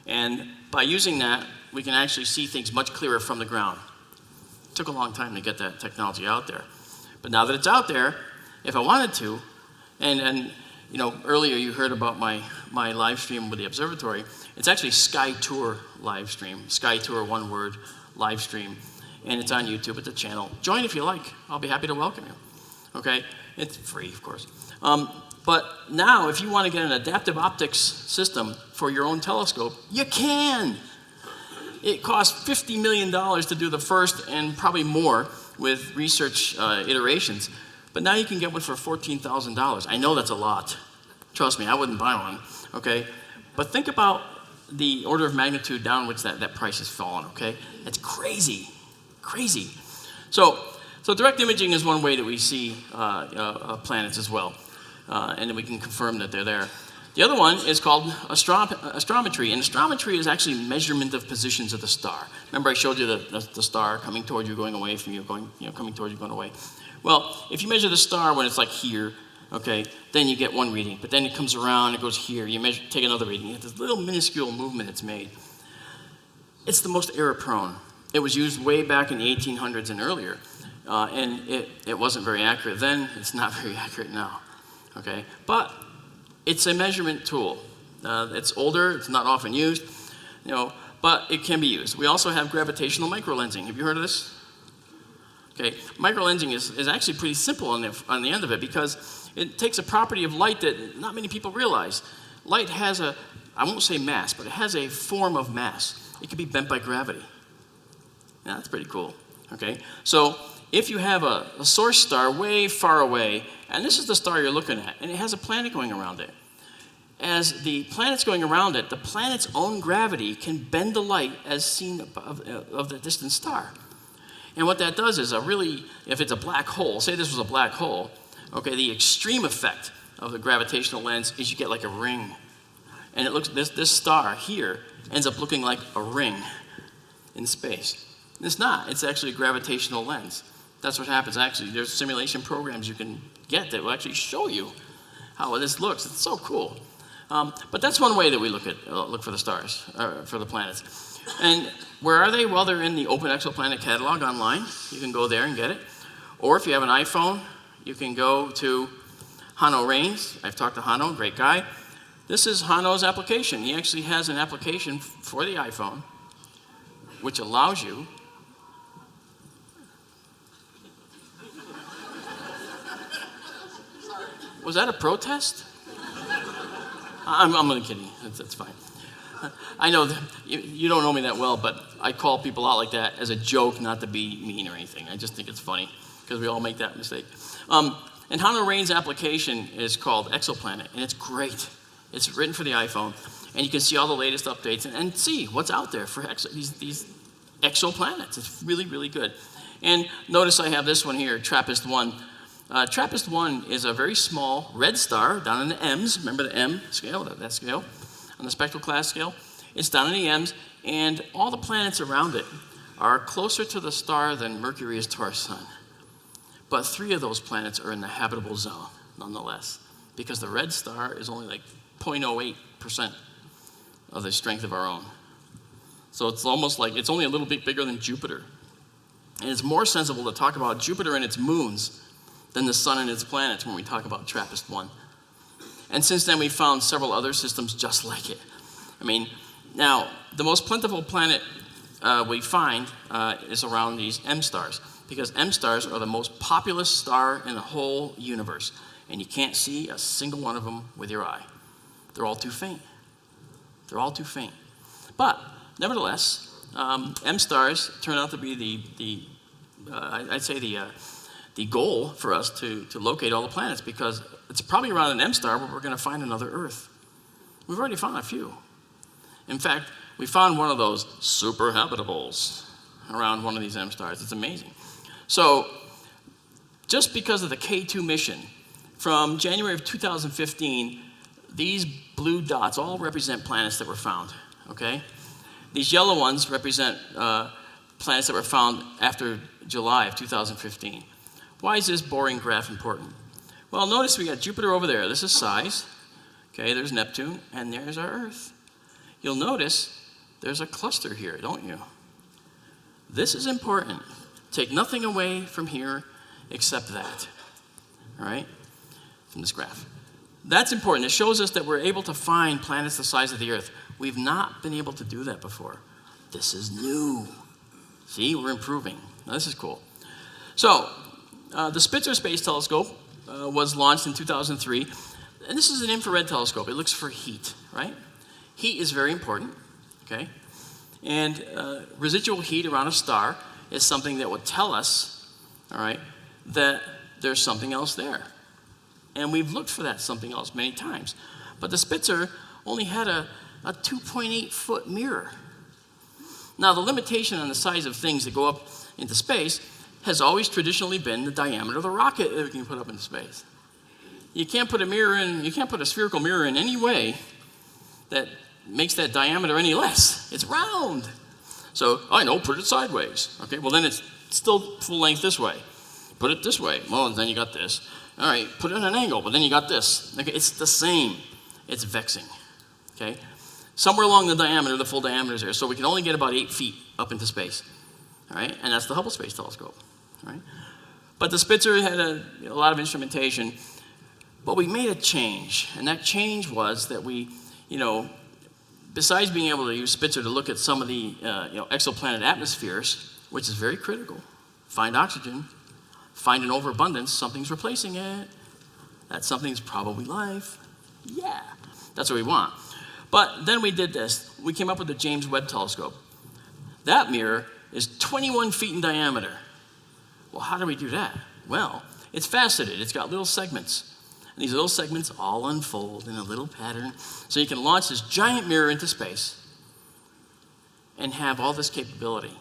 And by using that, we can actually see things much clearer from the ground. It took a long time to get that technology out there. But now that it's out there, if I wanted to, and you know, earlier you heard about my live stream with the observatory. It's actually Sky Tour live stream. Sky Tour, one word, live stream. And it's on YouTube at the channel. Join if you like. I'll be happy to welcome you. Okay? It's free, of course. But now, if you want to get an adaptive optics system for your own telescope, you can. It costs $50 million to do the first and probably more with research iterations. But now you can get one for $14,000. I know that's a lot. Trust me, I wouldn't buy one. Okay? But think about the order of magnitude down which that price has fallen. Okay? It's crazy. Crazy. So direct imaging is one way that we see planets as well. And then we can confirm that they're there. The other one is called astrometry, and astrometry is actually measurement of positions of the star. Remember I showed you the star coming toward you, going away from you, coming toward you, going away. Well, if you measure the star when it's like here, okay, then you get one reading. But then it comes around, it goes here, take another reading. You have this little minuscule movement it's made. It's the most error-prone. It was used way back in the 1800s and earlier, and it wasn't very accurate then. It's not very accurate now. Okay, but it's a measurement tool. It's older, it's not often used, but it can be used. We also have gravitational microlensing. Have you heard of this? Okay, microlensing is actually pretty simple on the end of it because it takes a property of light that not many people realize. Light has I won't say mass, but it has a form of mass. It can be bent by gravity. Yeah, that's pretty cool. Okay, so if you have a source star way far away, and this is the star you're looking at, and it has a planet going around it. As the planet's going around it, the planet's own gravity can bend the light as seen of the distant star. And what that does is if it's a black hole, say this was a black hole, okay, the extreme effect of the gravitational lens is you get like a ring. And it looks, this star here ends up looking like a ring in space. And it's not, it's actually a gravitational lens. That's what happens actually. There's simulation programs you can get that will actually show you how this looks. It's so cool. But that's one way that we look for the stars, for the planets. And where are they? Well, they're in the Open Exoplanet catalog online. You can go there and get it. Or if you have an iPhone, you can go to Hanno Raines. I've talked to Hanno, great guy. This is Hanno's application. He actually has an application for the iPhone, which allows you Was that a protest? I'm only kidding. That's fine. I know that you don't know me that well, but I call people out like that as a joke, not to be mean or anything. I just think it's funny because we all make that mistake. And Hannah Rain's application is called Exoplanet, and it's great. It's written for the iPhone, and you can see all the latest updates and see what's out there for these exoplanets. It's really, really good. And notice I have this one here, TRAPPIST-1. TRAPPIST-1 is a very small red star down in the M's. Remember the M scale, that scale, on the spectral class scale? It's down in the M's, and all the planets around it are closer to the star than Mercury is to our sun. But 3 of those planets are in the habitable zone, nonetheless, because the red star is only like 0.08% of the strength of our own. So it's almost like it's only a little bit bigger than Jupiter. And it's more sensible to talk about Jupiter and its moons than the sun and its planets when we talk about TRAPPIST-1. And since then, we've found several other systems just like it. I mean, now, the most plentiful planet we find is around these M stars, because M stars are the most populous star in the whole universe, and you can't see a single one of them with your eye. They're all too faint. They're all too faint. But nevertheless, M stars turn out to be the goal for us to locate all the planets, because it's probably around an M star where we're going to find another Earth. We've already found a few. In fact, we found one of those super habitables around one of these M stars. It's amazing. So, just because of the K2 mission, from January of 2015, these blue dots all represent planets that were found, okay? These yellow ones represent planets that were found after July of 2015. Why is this boring graph important? Well, notice we got Jupiter over there. This is size. Okay, there's Neptune, and there's our Earth. You'll notice there's a cluster here, don't you? This is important. Take nothing away from here except that, all right, from this graph. That's important. It shows us that we're able to find planets the size of the Earth. We've not been able to do that before. This is new. See, we're improving. Now, this is cool. So, the Spitzer Space Telescope was launched in 2003, and this is an infrared telescope. It looks for heat, right? Heat is very important, okay? And residual heat around a star is something that would tell us, all right, that there's something else there. And we've looked for that something else many times. But the Spitzer only had a 2.8-foot mirror. Now, the limitation on the size of things that go up into space has always traditionally been the diameter of the rocket that we can put up into space. You can't put a spherical mirror in any way that makes that diameter any less. It's round. So, I know, put it sideways. Okay, well then it's still full length this way. Put it this way. Well, then you got this. All right, put it at an angle, but then you got this. Okay, it's the same. It's vexing. Okay? Somewhere along the diameter, the full diameter is there, so we can only get about 8 feet up into space. All right, and that's the Hubble Space Telescope. All right? But the Spitzer had a lot of instrumentation, but we made a change, and that change was that we, besides being able to use Spitzer to look at some of the exoplanet atmospheres, which is very critical, find oxygen, find an overabundance, something's replacing it. That something's probably life. Yeah, that's what we want. But then we did this. We came up with the James Webb Telescope. That mirror is 21 feet in diameter. Well, how do we do that? Well, it's faceted. It's got little segments. And these little segments all unfold in a little pattern. So you can launch this giant mirror into space and have all this capability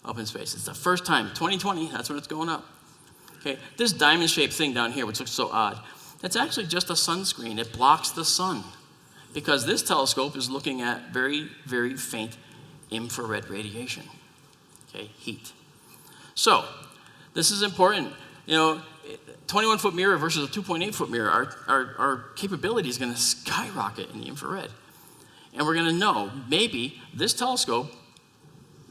up in space. It's the first time, 2020, that's when it's going up. Okay, this diamond-shaped thing down here, which looks so odd, that's actually just a sunscreen. It blocks the sun because this telescope is looking at very, very faint infrared radiation, okay, heat. So, this is important. 21-foot mirror versus a 2.8-foot mirror, our capability is going to skyrocket in the infrared. And we're going to know, maybe this telescope,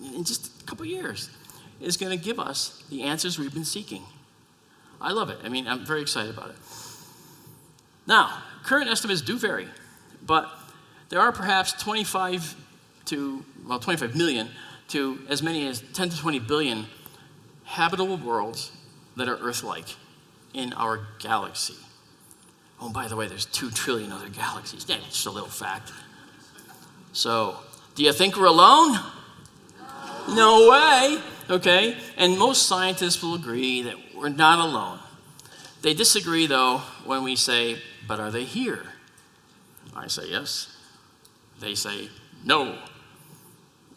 in just a couple years, is going to give us the answers we've been seeking. I love it. I'm very excited about it. Now, current estimates do vary, but there are perhaps 25 million to as many as 10 to 20 billion habitable worlds that are Earth-like in our galaxy. Oh, by the way, there's 2 trillion other galaxies. That's just a little fact. So, do you think we're alone? No way. Okay? And most scientists will agree that we're not alone. They disagree, though, when we say, but are they here? I say yes. They say no.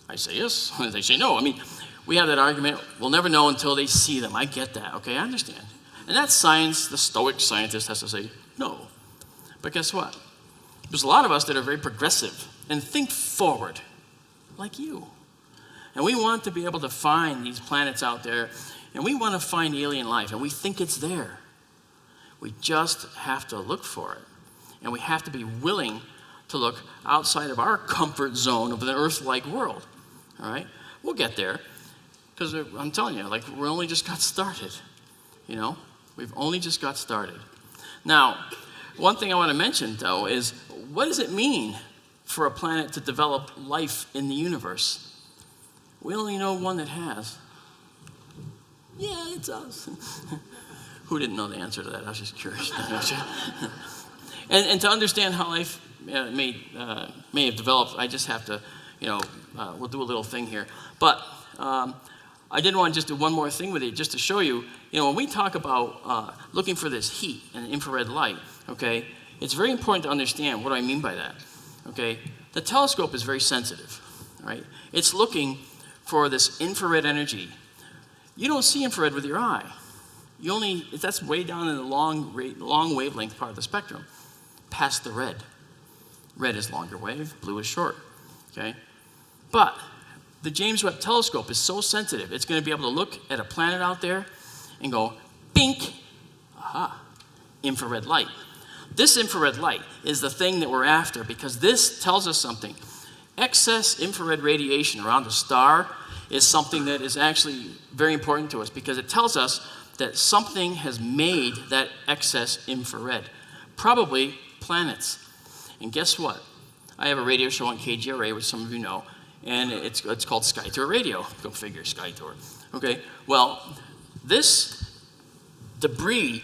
I say yes. They say no. I mean, we have that argument. We'll never know until they see them. I get that. Okay, I understand. And that's science. The stoic scientist has to say no. But guess what? There's a lot of us that are very progressive and think forward, like you. And we want to be able to find these planets out there, and we want to find alien life, and we think it's there. We just have to look for it. And we have to be willing to look outside of our comfort zone of an Earth-like world. All right? We'll get there. Because I'm telling you, like, we only just got started. You know? We've only just got started. Now, one thing I want to mention, though, is what does it mean for a planet to develop life in the universe? We only know one that has. Yeah, it's us. Who didn't know the answer to that? I was just curious. and to understand how life may have developed, I just have to, we'll do a little thing here. But I did want to just do one more thing with you, just to show you, when we talk about looking for this heat and infrared light, okay, it's very important to understand what I mean by that, okay? The telescope is very sensitive, right? It's looking for this infrared energy. You don't see infrared with your eye. That's way down in the long wavelength part of the spectrum, past the red. Red is longer wave, blue is short, okay? But the James Webb Telescope is so sensitive, it's going to be able to look at a planet out there and go, bink, aha, infrared light. This infrared light is the thing that we're after because this tells us something. Excess infrared radiation around a star is something that is actually very important to us because it tells us that something has made that excess infrared, probably planets. And guess what? I have a radio show on KGRA, which some of you know, and it's called Sky Tour Radio. Go figure, Sky Tour. Okay, well, this debris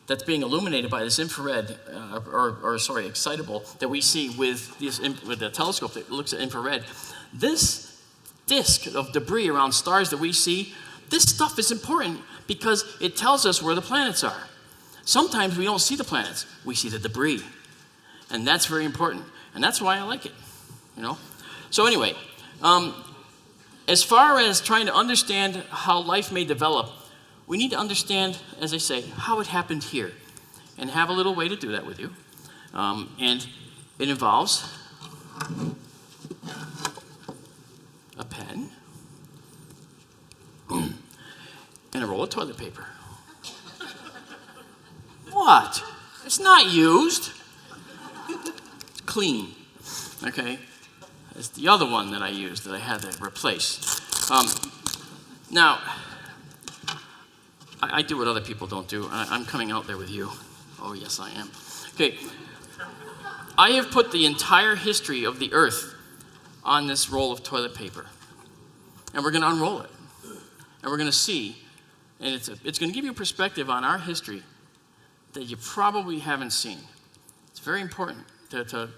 that's being illuminated by this infrared, excitable, that we see with the telescope that looks at infrared, this disk of debris around stars that we see, this stuff is important because it tells us where the planets are. Sometimes we don't see the planets, we see the debris. And that's very important. And that's why I like it, So anyway, as far as trying to understand how life may develop, we need to understand, as I say, how it happened here. And have a little way to do that with you. And it involves a pen and a roll of toilet paper. What? It's not used. It's clean. Okay? It's the other one that I used that I had to replace. Now, I do what other people don't do. I'm coming out there with you. Oh, yes, I am. Okay. I have put the entire history of the Earth on this roll of toilet paper. And we're going to unroll it. And we're going to see, and it's going to give you a perspective on our history that you probably haven't seen. It's very important to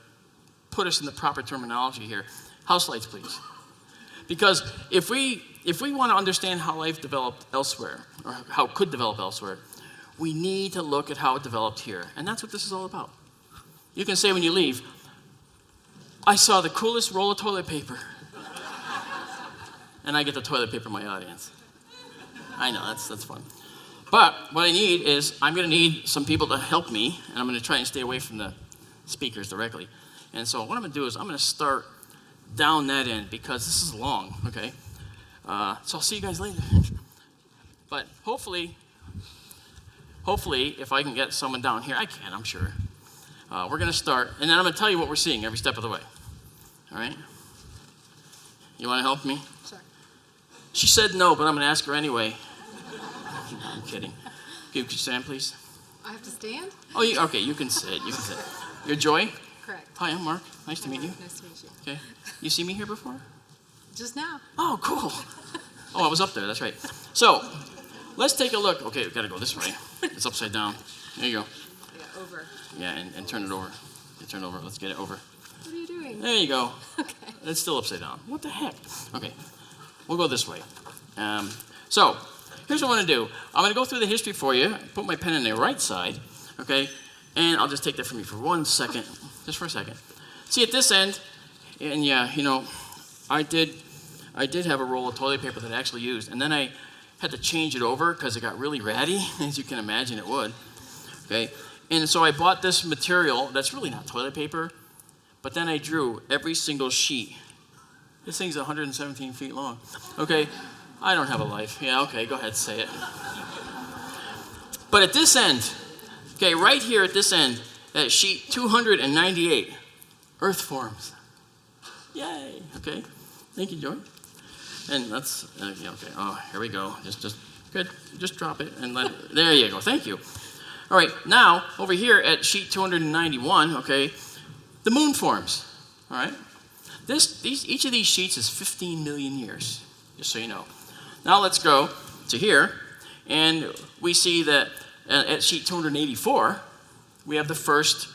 put us in the proper terminology here. House lights, please. Because if we want to understand how life developed elsewhere, or how it could develop elsewhere, we need to look at how it developed here. And that's what this is all about. You can say when you leave, I saw the coolest roll of toilet paper. And I get the toilet paper in my audience. I know, that's fun. But what I need is, I'm going to need some people to help me, and I'm going to try and stay away from the speakers directly. And so what I'm going to do is I'm going to start down that end because this is long, okay? So I'll see you guys later. But hopefully, if I can get someone down here, I can, I'm sure. We're going to start, and then I'm going to tell you what we're seeing every step of the way. All right? You want to help me? Sure. She said no, but I'm going to ask her anyway. I'm kidding. Okay, could you stand, please? I have to stand? Oh, okay, you can sit. You can sit. You're Joy? Correct. Hi, I'm Mark. Nice to meet you. Nice to meet you. Okay. You see me here before? Just now. Oh, cool. Oh, I was up there. That's right. So, let's take a look. Okay, we've got to go this way. It's upside down. There you go. Yeah, over. Yeah, and turn it over. You turn it over. Let's get it over. What are you doing? There you go. Okay. It's still upside down. What the heck? Okay, we'll go this way. So, here's what I'm going to do. I'm going to go through the history for you, put my pen in the right side, okay? And I'll just take that from you for 1 second, just for a second. See, at this end, and yeah, you know, I did have a roll of toilet paper that I actually used, and then I had to change it over because it got really ratty, as you can imagine it would, okay? And so I bought this material that's really not toilet paper, but then I drew every single sheet. This thing's 117 feet long, okay? I don't have a life. Yeah, okay, go ahead, say it. But at this end, okay, right here at this end, at sheet 298, Earth forms. Yay, okay. Thank you, Joy. And that's, yeah, okay, oh, here we go. Just, good, just drop it and let it, there you go, thank you. All right, now, over here at sheet 291, okay, the moon forms, all right? Each of these sheets is 15 million years, just so you know. Now let's go to here, and we see that at sheet 284, we have the first,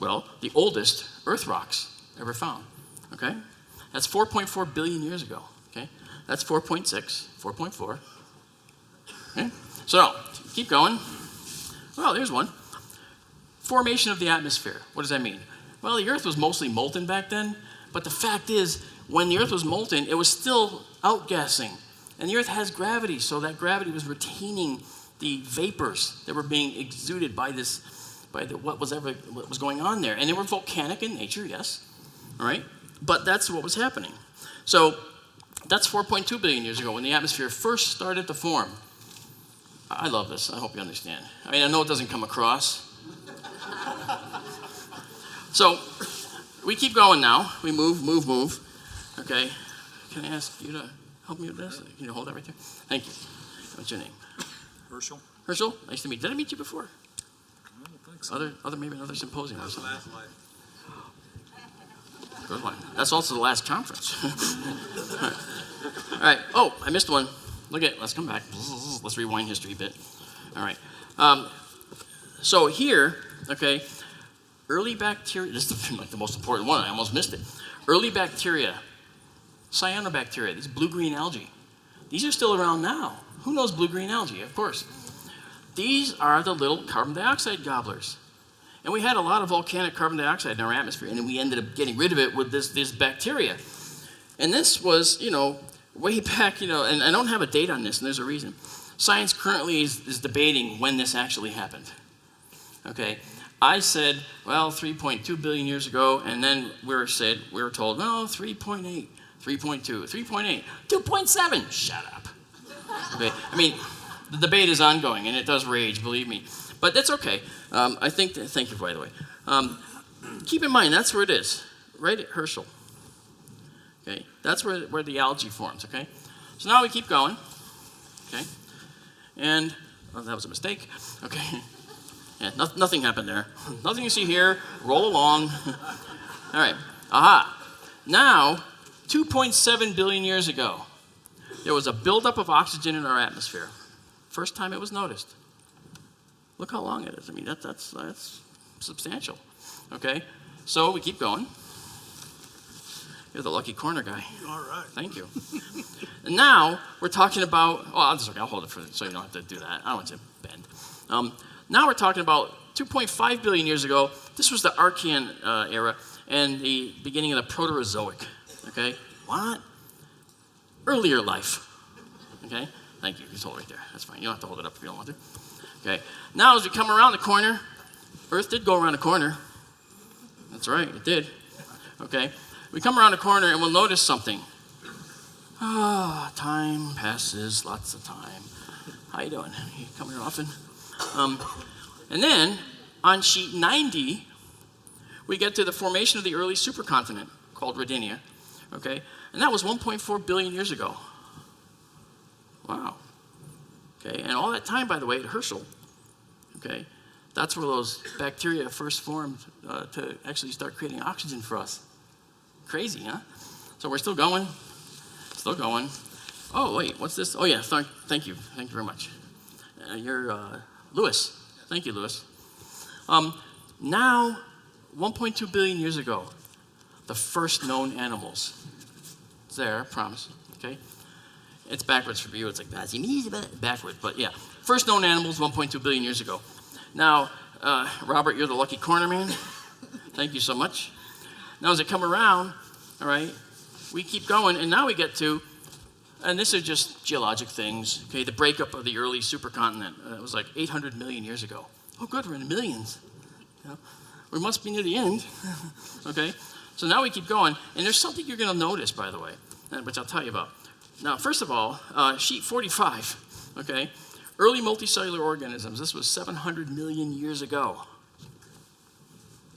well, the oldest Earth rocks ever found, okay? That's 4.4 billion years ago, okay? That's 4.6, 4.4, okay? So, keep going. Well, there's one. Formation of the atmosphere. What does that mean? Well, the Earth was mostly molten back then, but the fact is, when the Earth was molten, it was still outgassing. And the Earth has gravity, so that gravity was retaining the vapors that were being exuded by what was going on there. And they were volcanic in nature, yes, all right? But that's what was happening. So that's 4.2 billion years ago when the atmosphere first started to form. I love this. I hope you understand. I mean, I know it doesn't come across. So we keep going now. We move. Okay. Can I ask you to help me with this? Can you hold that right there? Thank you. What's your name? Herschel? Herschel? Nice to meet you. Did I meet you before? I don't think so. Maybe another symposium or something. Last life. Good one. That's also the last conference. All right. Oh, I missed one. Let's come back. Let's rewind history a bit. All right. So here, okay, early bacteria, this is like the most important one. I almost missed it. Early bacteria, cyanobacteria, these blue-green algae. These are still around now. Who knows blue-green algae? Of course. These are the little carbon dioxide gobblers. And we had a lot of volcanic carbon dioxide in our atmosphere, and then we ended up getting rid of it with this bacteria. And this was, way back, and I don't have a date on this, and there's a reason. Science currently is debating when this actually happened. Okay, I said, well, 3.2 billion years ago, and then we were told, no, 3.8, 3.2, 3.8, 2.7. Shut up. Okay, I mean, the debate is ongoing, and it does rage, believe me. But that's okay. Thank you, by the way. Keep in mind, that's where it is, right at Herschel. Okay, that's where the algae forms, okay? So now we keep going, okay? And, oh, that was a mistake, okay? Yeah, nothing happened there. Nothing you see here, roll along. All right, aha. Now, 2.7 billion years ago, there was a buildup of oxygen in our atmosphere. First time it was noticed. Look how long it is. I mean, that's substantial, okay? So we keep going. You're the lucky corner guy. All right. Thank you. And now we're talking about, I'll hold it so you don't have to do that. I don't want to bend. Now we're talking about 2.5 billion years ago. This was the Archean era and the beginning of the Proterozoic, okay? What? Earlier life, okay? Thank you. Just hold it right there. That's fine. You don't have to hold it up if you don't want to. Okay. Now as we come around the corner, Earth did go around the corner. That's right, it did. Okay. We come around the corner and we'll notice something. Time passes, lots of time. How you doing? You come here often? And then on sheet 90, we get to the formation of the early supercontinent called Rodinia. Okay. And that was 1.4 billion years ago. Wow. Okay, and all that time, by the way, at Herschel, okay, that's where those bacteria first formed to actually start creating oxygen for us. Crazy, huh? So we're still going. Oh, wait, what's this? Oh, yeah, thank you. Thank you very much. You're Lewis. Thank you, Lewis. Now, 1.2 billion years ago, the first known animals. It's there, I promise, okay? It's backwards for you. It's like, that's backward, but yeah. First known animals 1.2 billion years ago. Now, Robert, you're the lucky corner man. Thank you so much. Now, as I come around, all right, we keep going, and now we get to, and this is just geologic things, okay, the breakup of the early supercontinent. It was like 800 million years ago. Oh, good, we're in the millions. You know, we must be near the end, okay? So now we keep going, and there's something you're going to notice, by the way, which I'll tell you about. Now, first of all, sheet 45, okay? Early multicellular organisms. This was 700 million years ago,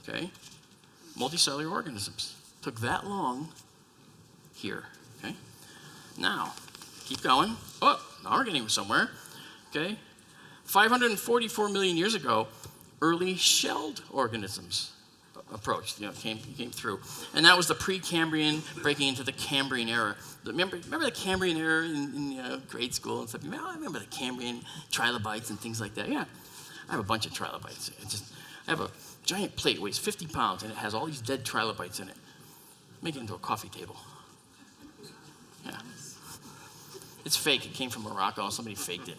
okay? Multicellular organisms. Took that long here, okay? Now, keep going. Oh, now we're getting somewhere, okay? 544 million years ago, early shelled organisms approached, came through. And that was the Precambrian breaking into the Cambrian era. Remember the Cambrian era in grade school and stuff? I remember the Cambrian trilobites and things like that. Yeah, I have a bunch of trilobites. I have a giant plate, weighs 50 pounds, and it has all these dead trilobites in it. Make it into a coffee table. Yeah. It's fake. It came from Morocco. Somebody faked it.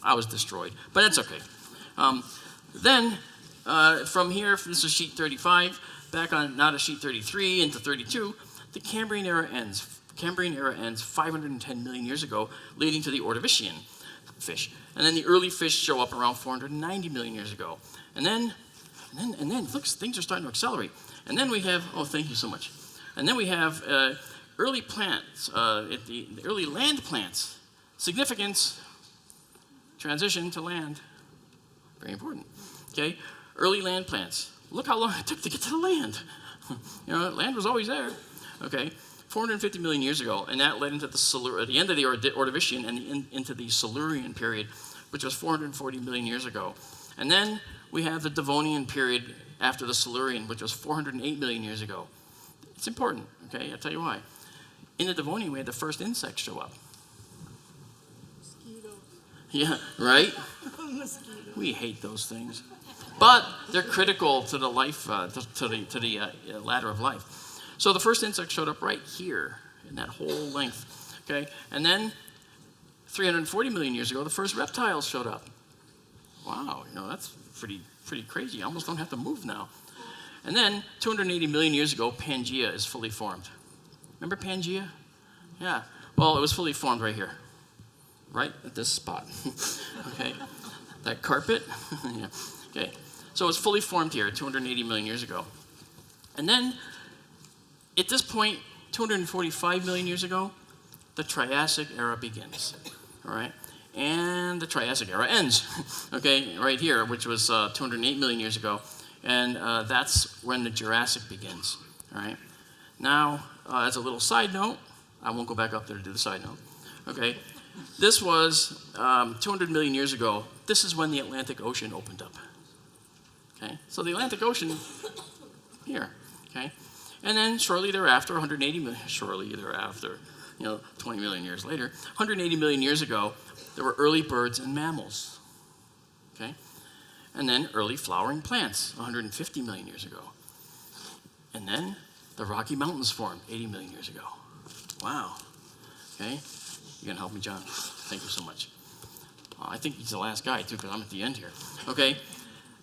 I was destroyed, but that's okay. Then, from here, this is sheet 35, back on now to sheet 33 into 32, the Cambrian era ends. Cambrian era ends 510 million years ago, leading to the Ordovician fish. And then the early fish show up around 490 million years ago. And then, look, things are starting to accelerate. And then we have, oh, thank you so much. And then we have early plants, the early land plants. Significance, transition to land. Very important, okay? Early land plants. Look how long it took to get to the land. Land was always there, okay? 450 million years ago, and that led into the end of the Ordovician and into the Silurian period, which was 440 million years ago. And then we have the Devonian period after the Silurian, which was 408 million years ago. It's important, okay? I'll tell you why. In the Devonian, we had the first insects show up. Mosquito. Yeah, right? Mosquito. We hate those things. But they're critical to the life, to the ladder of life. So the first insect showed up right here in that whole length, okay? And then 340 million years ago, the first reptiles showed up. Wow, that's pretty crazy. I almost don't have to move now. And then 280 million years ago, Pangea is fully formed. Remember Pangea? Yeah. Well, it was fully formed right here, right at this spot. Okay. That carpet. Yeah. Okay. So it's fully formed here 280 million years ago. And then at this point, 245 million years ago, the Triassic era begins. All right. And the Triassic era ends, okay, right here, which was 208 million years ago. And that's when the Jurassic begins, all right? Now, as a little side note, I won't go back up there to do the side note, okay? This was 200 million years ago. This is when the Atlantic Ocean opened up, okay? So the Atlantic Ocean, here, okay? And then shortly thereafter, 180 million, 20 million years later, 180 million years ago, there were early birds and mammals, okay? And then early flowering plants, 150 million years ago. And then the Rocky Mountains formed 80 million years ago. Wow, okay? You gonna help me, John? Thank you so much. I think he's the last guy, too, because I'm at the end here, okay?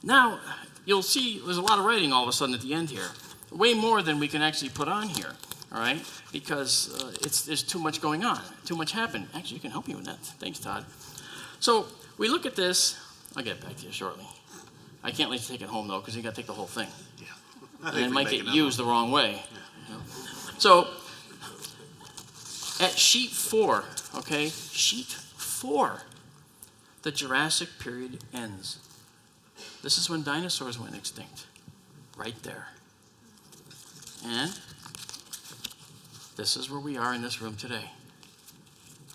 Now, you'll see there's a lot of writing all of a sudden at the end here. Way more than we can actually put on here, all right? Because there's too much going on, too much happened. Actually, you can help me with that. Thanks, Todd. So we look at this. I'll get back to you shortly. I can't let you take it home, though, because you got to take the whole thing. Yeah. And it might get used the wrong way. Yeah. So at sheet 4, okay, sheet 4, the Jurassic period ends. This is when dinosaurs went extinct, right there. And this is where we are in this room today.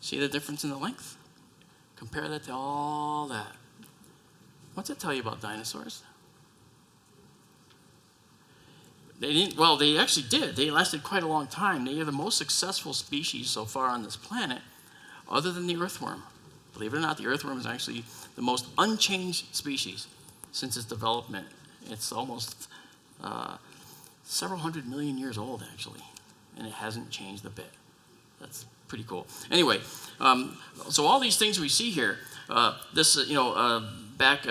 See the difference in the length? Compare that to all that. What's it tell you about dinosaurs? They didn't, well, they actually did. They lasted quite a long time. They are the most successful species so far on this planet, other than the earthworm. Believe it or not, the earthworm is actually the most unchanged species since its development. It's almost several 100 million years old, actually, and it hasn't changed a bit. That's pretty cool. Anyway, so all these things we see here, back,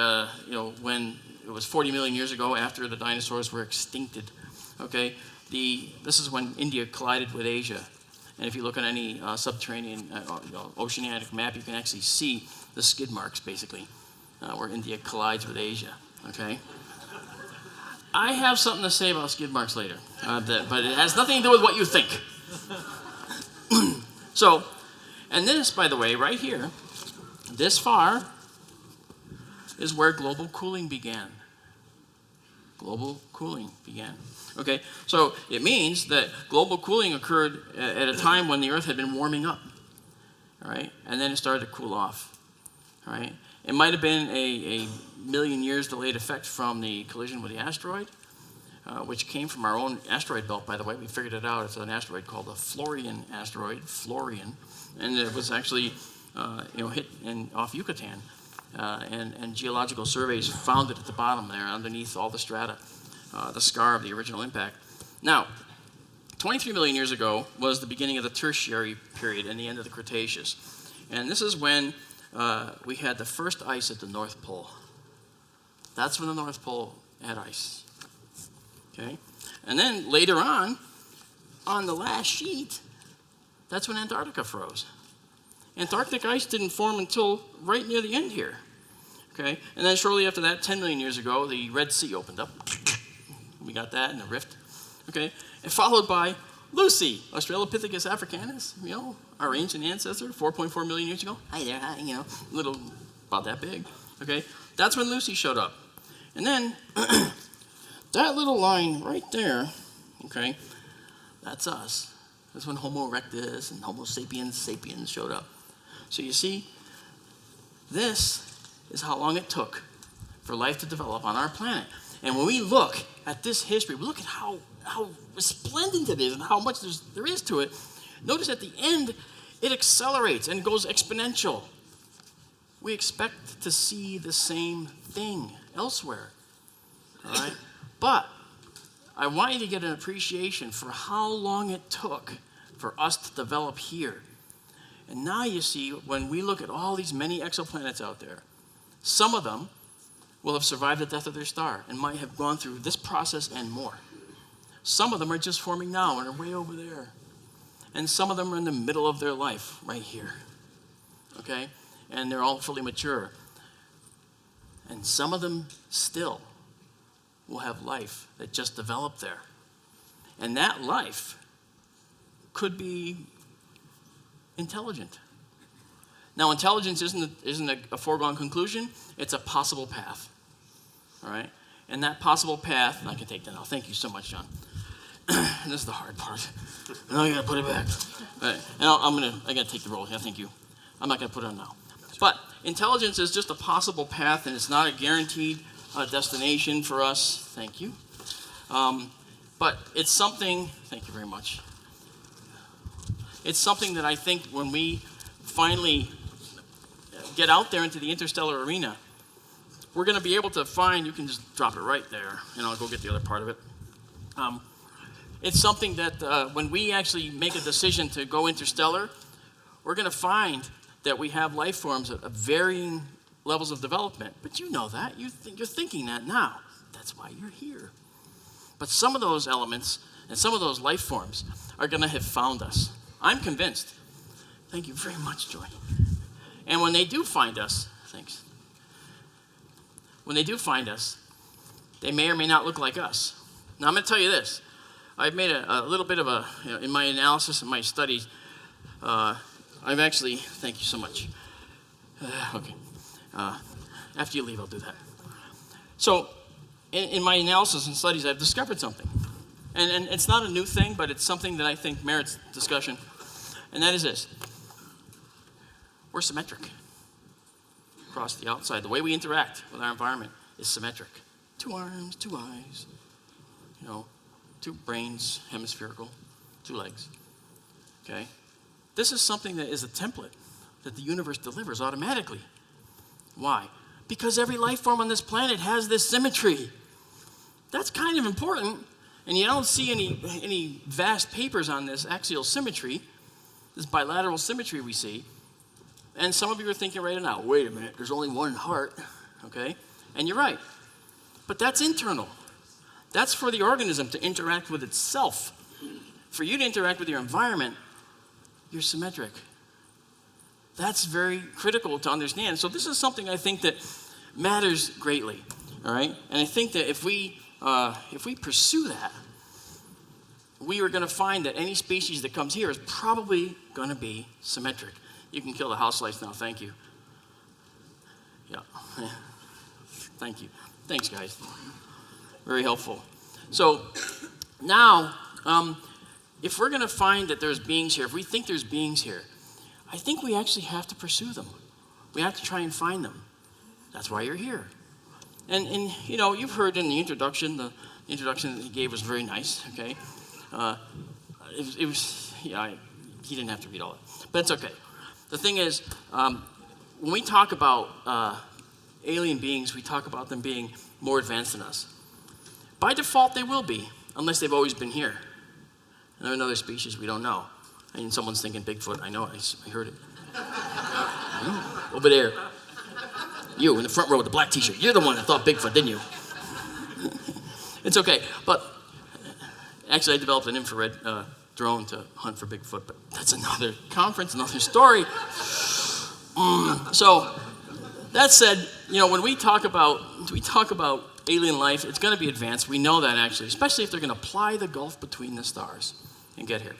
when it was 40 million years ago after the dinosaurs were extincted, okay, this is when India collided with Asia. And if you look at any subterranean oceanic map, you can actually see the skid marks, basically, where India collides with Asia, okay? I have something to say about skid marks later, but it has nothing to do with what you think. So, and this, by the way, right here, this far, is where global cooling began. Global cooling began. Okay, so it means that global cooling occurred at a time when the Earth had been warming up, all right, and then it started to cool off, all right. It might have been a million years delayed effect from the collision with the asteroid, which came from our own asteroid belt, by the way. We figured it out. It's an asteroid called the Florian asteroid, and it was actually hit off Yucatan, and geological surveys found it at the bottom there, underneath all the strata, the scar of the original impact. Now, 23 million years ago was the beginning of the Tertiary period and the end of the Cretaceous, and this is when we had the first ice at the North Pole. That's when the North Pole had ice. Okay? And then later on the last sheet, that's when Antarctica froze. Antarctic ice didn't form until right near the end here. Okay? And then shortly after that, 10 million years ago, the Red Sea opened up. We got that in the rift. Okay? And followed by Lucy, Australopithecus africanus, our ancient ancestor, 4.4 million years ago. Hi there, hi, little, about that big. Okay? That's when Lucy showed up. And then that little line right there, okay, that's us. That's when Homo erectus and Homo sapiens showed up. So you see, this is how long it took for life to develop on our planet. And when we look at this history, we look at how resplendent it is and how much there is to it. Notice at the end, it accelerates and goes exponential. We expect to see the same thing elsewhere, all right? But I want you to get an appreciation for how long it took for us to develop here. And now you see, when we look at all these many exoplanets out there, some of them will have survived the death of their star and might have gone through this process and more. Some of them are just forming now and are way over there. And some of them are in the middle of their life right here, okay? And they're all fully mature. And some of them still will have life that just developed there. And that life could be intelligent. Now, intelligence isn't a foregone conclusion. It's a possible path, all right? And that possible path, and I can take that now. Thank you so much, John. And this is the hard part. Now I gotta put it back. All right. And I gotta take the roll. Yeah, thank you. I'm not gonna put it on now. But intelligence is just a possible path, and it's not a guaranteed destination for us. Thank you. But it's something, thank you very much. It's something that I think when we finally get out there into the interstellar arena, we're going to be able to find, you can just drop it right there, and I'll go get the other part of it. It's something that when we actually make a decision to go interstellar, we're going to find that we have life forms at varying levels of development. But you know that. You're thinking that now. That's why you're here. But some of those elements and some of those life forms are going to have found us. I'm convinced. Thank you very much, Joy. And when they do find us, thanks. When they do find us, they may or may not look like us. Now, I'm going to tell you this. I've made a little bit of in my analysis and my studies, I've actually, thank you so much. Okay. After you leave, I'll do that. So, in my analysis and studies, I've discovered something. And it's not a new thing, but it's something that I think merits discussion. And that is this. We're symmetric across the outside. The way we interact with our environment is symmetric. 2 arms, 2 eyes, 2 brains, hemispherical, 2 legs. Okay? This is something that is a template that the universe delivers automatically. Why? Because every life form on this planet has this symmetry. That's kind of important. And you don't see any vast papers on this axial symmetry, this bilateral symmetry we see. And some of you are thinking right now, wait a minute, there's only one heart, okay? And you're right. But that's internal. That's for the organism to interact with itself. For you to interact with your environment, you're symmetric. That's very critical to understand. So this is something I think that matters greatly, all right? And I think that if we pursue that, we are going to find that any species that comes here is probably going to be symmetric. You can kill the house lights now, thank you. Yeah, thank you. Thanks, guys. Very helpful. So now, if we're going to find that there's beings here, if we think there's beings here, I think we actually have to pursue them. We have to try and find them. That's why you're here. And you know, you've heard in the introduction that he gave was very nice, okay? It was, yeah, he didn't have to read all that, but it's okay. The thing is, when we talk about alien beings, we talk about them being more advanced than us. By default, they will be, unless they've always been here. And they're another species we don't know. And someone's thinking Bigfoot. I know, I heard it. Over there. You in the front row with the black t-shirt. You're the one that thought Bigfoot, didn't you? It's okay. But actually, I developed an infrared drone to hunt for Bigfoot. But that's another conference, another story. So that said, you know, when we talk about alien life, it's going to be advanced. We know that actually, especially if they're going to apply the gulf between the stars and get here.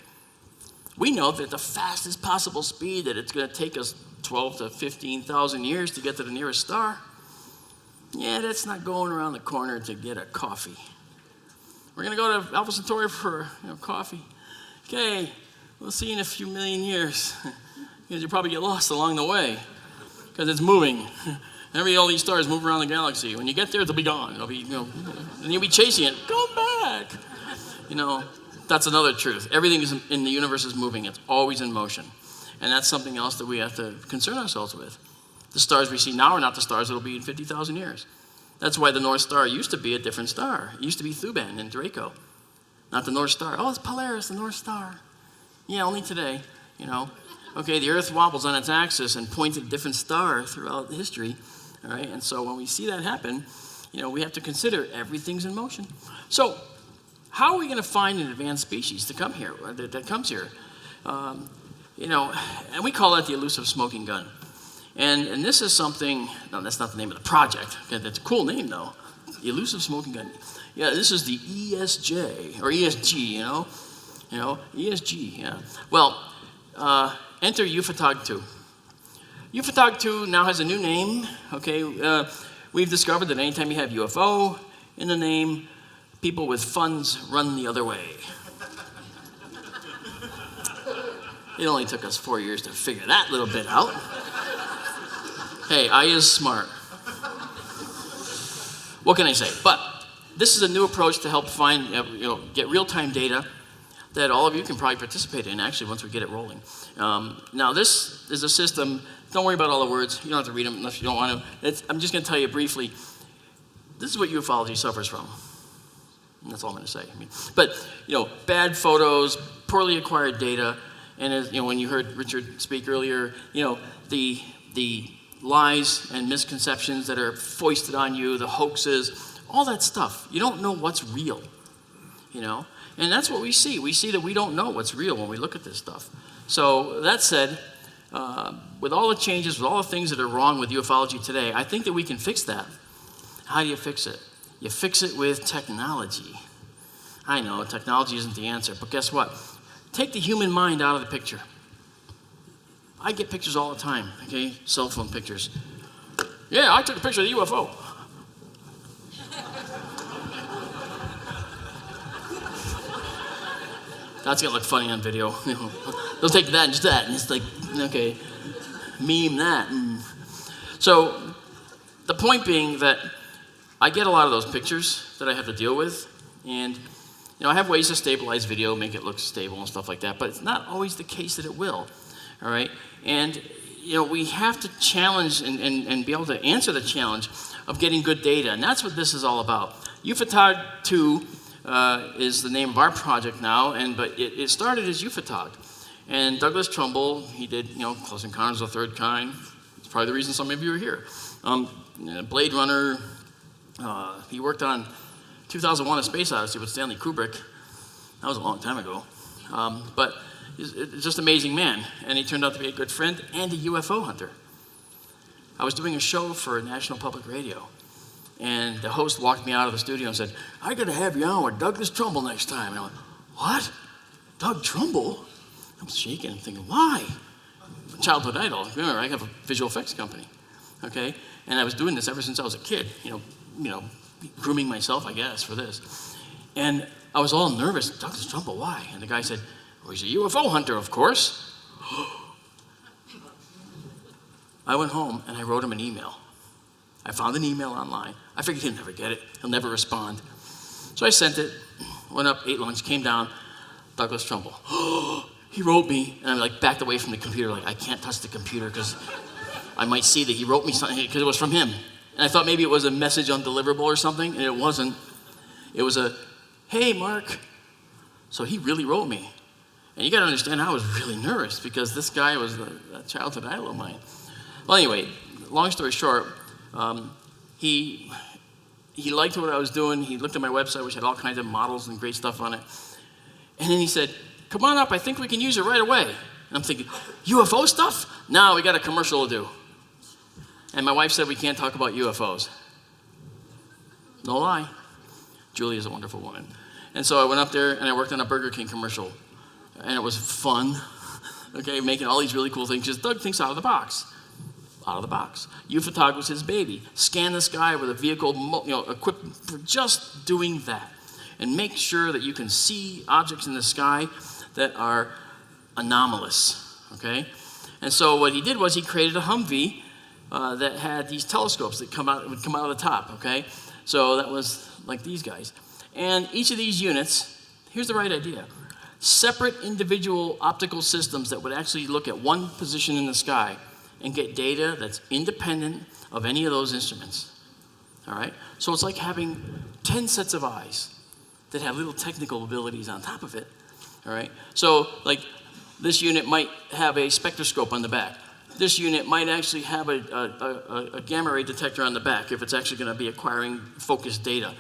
We know that the fastest possible speed that it's going to take us 12 to 15,000 years to get to the nearest star, yeah, that's not going around the corner to get a coffee. We're going to go to Alpha Centauri for coffee. Okay, we'll see you in a few million years. Because you'll probably get lost along the way because it's moving. All these stars move around the galaxy. When you get there, they'll be gone. It'll be, and you'll be chasing it. Come back. That's another truth. Everything in the universe is moving. It's always in motion. And that's something else that we have to concern ourselves with. The stars we see now are not the stars that'll be in 50,000 years. That's why the North Star used to be a different star. It used to be Thuban and Draco, not the North Star. Oh, it's Polaris, the North Star. Yeah, only today, Okay, the Earth wobbles on its axis and points at a different star throughout history, all right? And so when we see that happen, we have to consider everything's in motion. So how are we going to find an advanced species to come here, that comes here? And we call that the elusive smoking gun. And this is something, no, that's not the name of the project. Okay, that's a cool name, though. The elusive smoking gun. Yeah, this is the ESJ, or ESG, ESG, yeah. Well, enter Ufotog 2. Ufotog 2 now has a new name, okay? We've discovered that anytime you have UFO in the name, people with funds run the other way. It only took us 4 years to figure that little bit out. Hey, I is smart. What can I say? But this is a new approach to help find, get real-time data that all of you can probably participate in, actually, once we get it rolling. Now, this is a system. Don't worry about all the words. You don't have to read them unless you don't want to. I'm just going to tell you briefly. This is what ufology suffers from. And that's all I'm going to say. But bad photos, poorly acquired data, and as when you heard Richard speak earlier, the lies and misconceptions that are foisted on you, the hoaxes, all that stuff. You don't know what's real, And that's what we see. We see that we don't know what's real when we look at this stuff. So that said, with all the changes, with all the things that are wrong with ufology today, I think that we can fix that. How do you fix it? You fix it with technology. I know technology isn't the answer, but guess what? Take the human mind out of the picture. I get pictures all the time, okay? Cell phone pictures. Yeah, I took a picture of the UFO. That's gonna look funny on video. They'll take that and just that, and it's like, okay, meme that. So the point being that I get a lot of those pictures that I have to deal with, and I have ways to stabilize video, make it look stable and stuff like that, but it's not always the case that it will, all right? And we have to challenge and be able to answer the challenge of getting good data, and that's what this is all about. Ufotog 2 is the name of our project now, but it started as UFOTOG. And Douglas Trumbull, he did, Close Encounters of the Third Kind. It's probably the reason some of you are here. Blade Runner. He worked on 2001: A Space Odyssey with Stanley Kubrick. That was a long time ago. But he's just an amazing man. And he turned out to be a good friend and a UFO hunter. I was doing a show for National Public Radio. And the host walked me out of the studio and said, "I got to have you on with Douglas Trumbull next time." And I went, "What? Doug Trumbull?" I'm shaking. I'm thinking, why? Childhood idol. Remember, I have a visual effects company. Okay? And I was doing this ever since I was a kid. Grooming myself, I guess, for this. And I was all nervous. "Douglas Trumbull, why?" And the guy said, "Well, he's a UFO hunter, of course." I went home and I wrote him an email. I found an email online. I figured he'll never get it. He'll never respond. So I sent it, went up, ate lunch, came down. Douglas Trumbull. He wrote me, and I backed away from the computer, I can't touch the computer because I might see that he wrote me something because it was from him. And I thought maybe it was a message undeliverable or something, and it wasn't. It was a, "Hey, Mark." So he really wrote me. And you got to understand, I was really nervous because this guy was a childhood idol of mine. Well, anyway, long story short, he liked what I was doing. He looked at my website, which had all kinds of models and great stuff on it. And then he said, "Come on up, I think we can use it right away." And I'm thinking, UFO stuff? No, we got a commercial to do. And my wife said we can't talk about UFOs. No lie. Julie is a wonderful woman. And so I went up there and I worked on a Burger King commercial. And it was fun, okay, making all these really cool things. Because Doug thinks out of the box. Out of the box. UFOTOG was his baby. Scan the sky with a vehicle equipped for just doing that. And make sure that you can see objects in the sky that are anomalous, okay? And so what he did was he created a Humvee that had these telescopes that would come out of the top, okay? So that was like these guys. And each of these units, here's the right idea, separate individual optical systems that would actually look at one position in the sky and get data that's independent of any of those instruments, all right? So it's like having 10 sets of eyes that have little technical abilities on top of it, all right? So, this unit might have a spectroscope on the back. This unit might actually have a Gamma Ray Detector on the back if it's actually going to be acquiring focused data.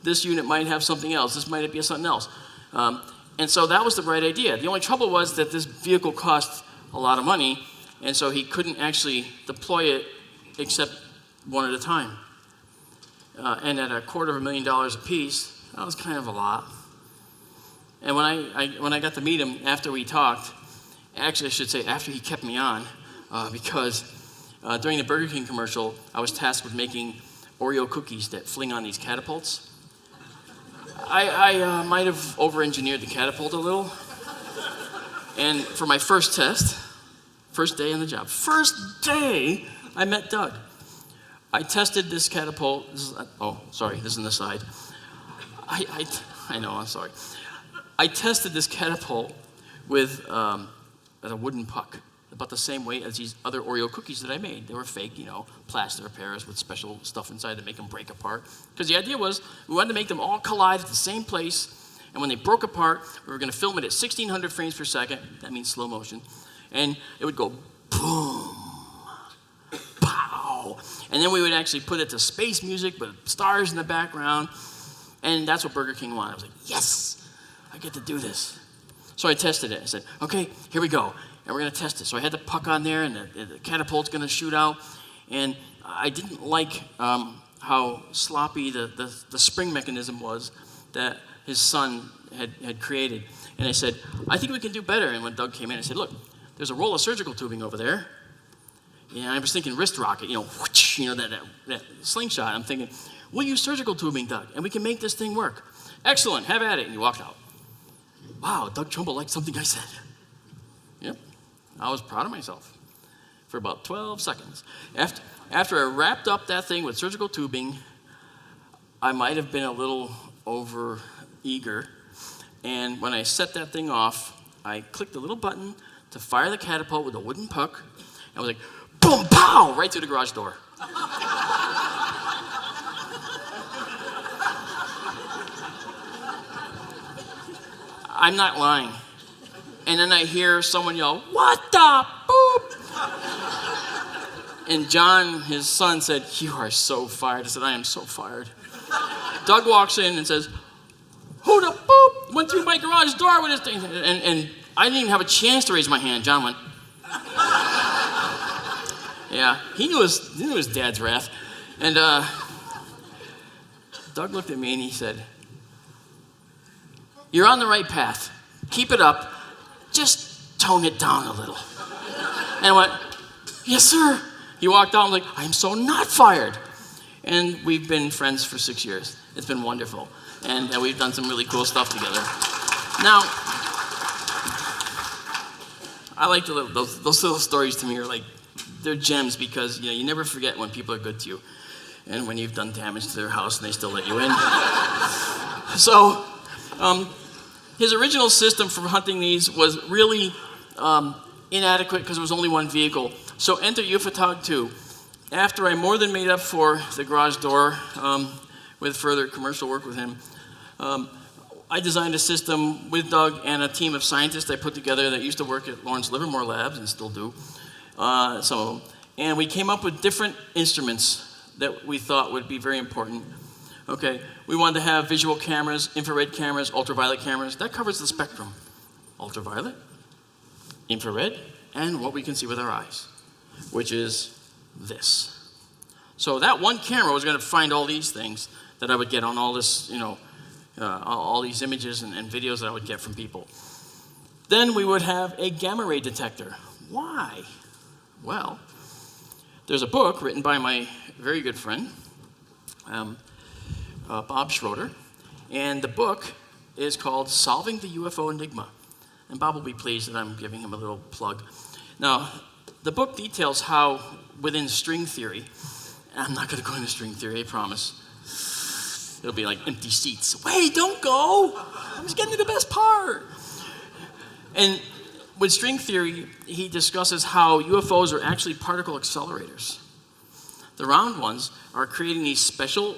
This unit might have something else. This might be something else. And so that was the right idea. The only trouble was that this vehicle cost a lot of money, and so he couldn't actually deploy it except one at a time. And at $250,000 a piece, that was kind of a lot. And when I got to meet him after we talked, actually I should say after he kept me on, because during the Burger King commercial, I was tasked with making Oreo cookies that fling on these catapults. I might have over-engineered the catapult a little. And for my first test, first day on the job, first day, I met Doug. I tested this catapult. This is an aside. I know, I'm sorry. I tested this catapult with a wooden puck, about the same weight as these other Oreo cookies that I made. They were fake, plaster of Paris with special stuff inside to make them break apart. Because the idea was we wanted to make them all collide at the same place, and when they broke apart, we were going to film it at 1,600 frames per second. That means slow motion. And it would go boom, pow. And then we would actually put it to space music with stars in the background. And that's what Burger King wanted. I was like, yes, I get to do this. So I tested it. I said, okay, here we go. And we're going to test it. So I had the puck on there, and the catapult's going to shoot out. And I didn't like how sloppy the spring mechanism was that his son had created. And I said, I think we can do better. And when Doug came in, I said, look, there's a roll of surgical tubing over there. And I was thinking wrist rocket, whoosh, that slingshot. I'm thinking, we'll use surgical tubing, Doug, and we can make this thing work. Excellent, have at it. And he walked out. Wow, Doug Trumbull liked something I said. Yep, I was proud of myself for about 12 seconds. After I wrapped up that thing with surgical tubing, I might have been a little over eager. And when I set that thing off, I clicked the little button to fire the catapult with a wooden puck. I was like, boom, pow, right through the garage door. I'm not lying. And then I hear someone yell, "What the boop?" And John, his son, said, "You are so fired." I said, "I am so fired." Doug walks in and says, "Who the boop went through my garage door with this thing?" And I didn't even have a chance to raise my hand. John went, yeah, he knew his dad's wrath. And Doug looked at me and he said, "You're on the right path. Keep it up. Just tone it down a little." And I went, "Yes, sir." He walked out and was like, "I'm so not fired." And we've been friends for 6 years. It's been wonderful. And we've done some really cool stuff together. Now, I like those little stories. To me are like, they're gems, because you never forget when people are good to you and when you've done damage to their house and they still let you in. So his original system for hunting these was really inadequate because there was only one vehicle. So enter Ufotog 2. After I more than made up for the garage door with further commercial work with him, I designed a system with Doug and a team of scientists I put together that used to work at Lawrence Livermore Labs and still do, some of them. And we came up with different instruments that we thought would be very important. Okay, we wanted to have visual cameras, infrared cameras, ultraviolet cameras. That covers the spectrum. Ultraviolet, infrared, and what we can see with our eyes, which is this. So that one camera was going to find all these things that I would get on all this, all these images and videos that I would get from people. Then we would have a gamma ray detector. Why? Well, there's a book written by my very good friend, Bob Schroeder, and the book is called Solving the UFO Enigma. And Bob will be pleased that I'm giving him a little plug. Now, the book details how, within string theory, I'm not going to go into string theory, I promise. It'll be like empty seats. Wait, don't go! I'm just getting to the best part. And with string theory, he discusses how UFOs are actually particle accelerators. The round ones are creating these special,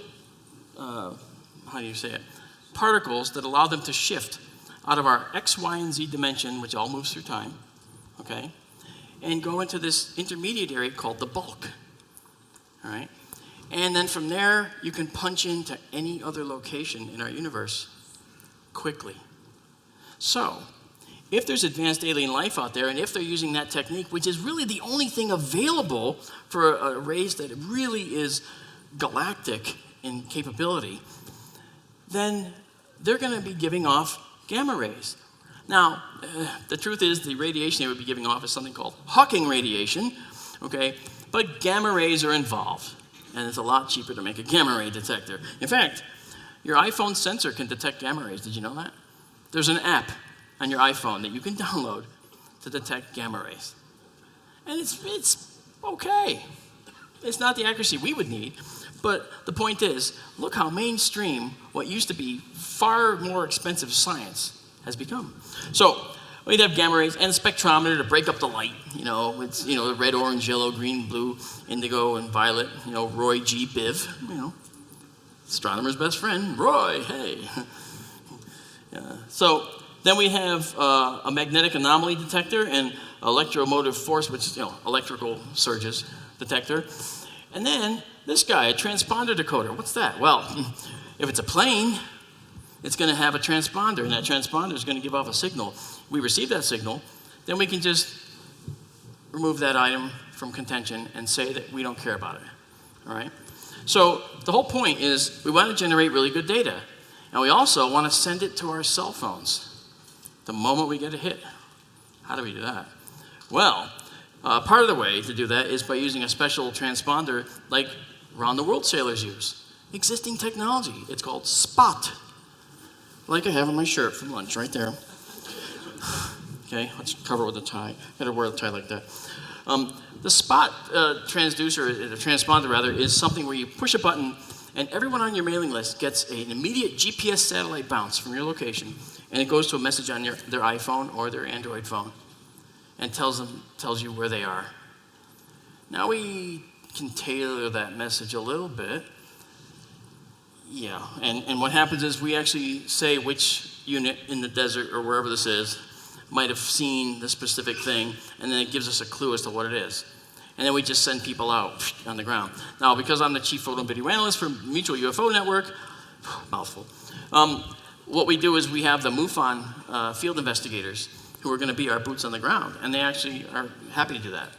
particles that allow them to shift out of our X, Y, and Z dimension, which all moves through time, okay, and go into this intermediate area called the bulk, all right? And then from there, you can punch into any other location in our universe quickly. So, if there's advanced alien life out there, and if they're using that technique, which is really the only thing available for a race that really is galactic in capability, then they're going to be giving off gamma rays. Now, the truth is the radiation they would be giving off is something called Hawking radiation, okay? But gamma rays are involved, and it's a lot cheaper to make a gamma ray detector. In fact, your iPhone sensor can detect gamma rays. Did you know that? There's an app on your iPhone that you can download to detect gamma rays. And it's okay. It's not the accuracy we would need, but the point is, look how mainstream what used to be far more expensive science has become. So we'd have gamma rays and a spectrometer to break up the light. It's the red, orange, yellow, green, blue, indigo, and violet. Roy G. Biv. Astronomer's best friend, Roy. Hey. So then we have a magnetic anomaly detector and electromotive force, which is electrical surges detector. And then this guy, a transponder decoder. What's that? Well, if it's a plane, it's going to have a transponder, and that transponder is going to give off a signal. We receive that signal, then we can just remove that item from contention and say that we don't care about it, all right? So the whole point is we want to generate really good data, and we also want to send it to our cell phones the moment we get a hit. How do we do that? Well, part of the way to do that is by using a special transponder like round-the-world sailors use. Existing technology. It's called SPOT. Like I have on my shirt from lunch, right there. Okay, let's cover it with a tie. Gotta wear a tie like that. The SPOT transponder rather, is something where you push a button and everyone on your mailing list gets an immediate GPS satellite bounce from your location, and it goes to a message on their iPhone or their Android phone and tells you where they are. Now we can tailor that message a little bit. Yeah, and what happens is we actually say which unit in the desert or wherever this is might have seen the specific thing, and then it gives us a clue as to what it is. And then we just send people out on the ground. Now, because I'm the chief photo and video analyst for Mutual UFO Network, mouthful, what we do is we have the MUFON field investigators who are going to be our boots on the ground, and they actually are happy to do that.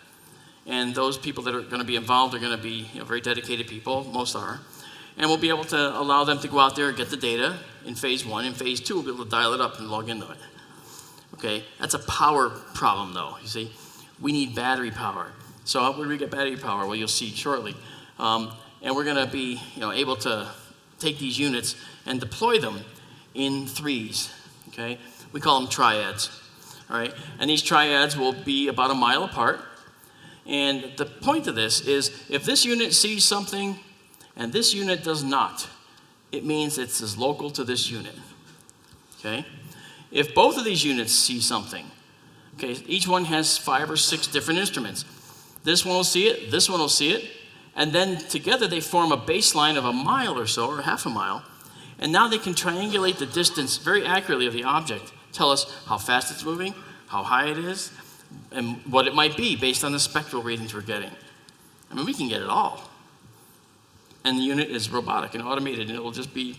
And those people that are going to be involved are going to be very dedicated people, most are. And we'll be able to allow them to go out there and get the data in phase 1. In phase 2, we'll be able to dial it up and log into it. Okay, that's a power problem though, you see. We need battery power. So how would we get battery power? Well, you'll see shortly. And we're going to be able to take these units and deploy them in threes, okay? We call them triads, all right? And these triads will be about a mile apart. And the point of this is if this unit sees something and this unit does not, it means it's as local to this unit, okay? If both of these units see something, okay, each one has 5 or 6 different instruments. This one will see it, this one will see it, and then together they form a baseline of a mile or so, or half a mile, and now they can triangulate the distance very accurately of the object, tell us how fast it's moving, how high it is, and what it might be based on the spectral readings we're getting. I mean, we can get it all. And the unit is robotic and automated, and it will just be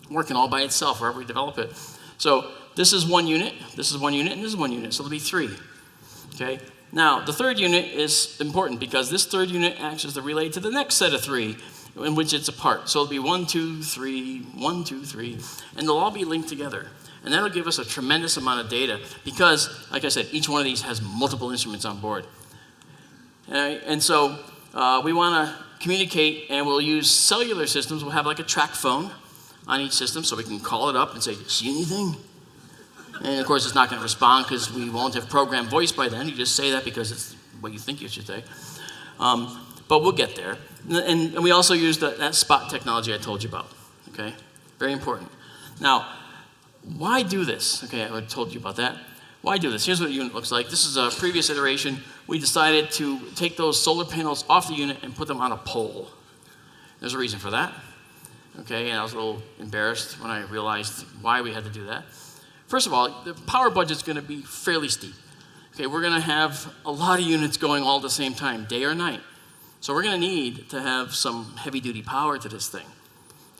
working all by itself wherever we develop it. So this is one unit, this is one unit, and this is one unit, so there'll be 3, okay? Now, the third unit is important because this third unit acts as the relay to the next set of 3 in which it's a part. So it'll be 1, 2, 3, 1, 2, 3, and they'll all be linked together. And that'll give us a tremendous amount of data because, like I said, each one of these has multiple instruments on board. And so we want to communicate, and we'll use cellular systems. We'll have like a track phone on each system so we can call it up and say, see anything? And of course, it's not going to respond because we won't have programmed voice by then. You just say that because it's what you think you should say. But we'll get there. And we also use that spot technology I told you about. Okay? Very important. Now, why do this? Okay, I told you about that. Why do this? Here's what the unit looks like. This is a previous iteration. We decided to take those solar panels off the unit and put them on a pole. There's a reason for that. Okay, and I was a little embarrassed when I realized why we had to do that. First of all, the power budget's going to be fairly steep. Okay, we're going to have a lot of units going all at the same time, day or night. So we're going to need to have some heavy-duty power to this thing.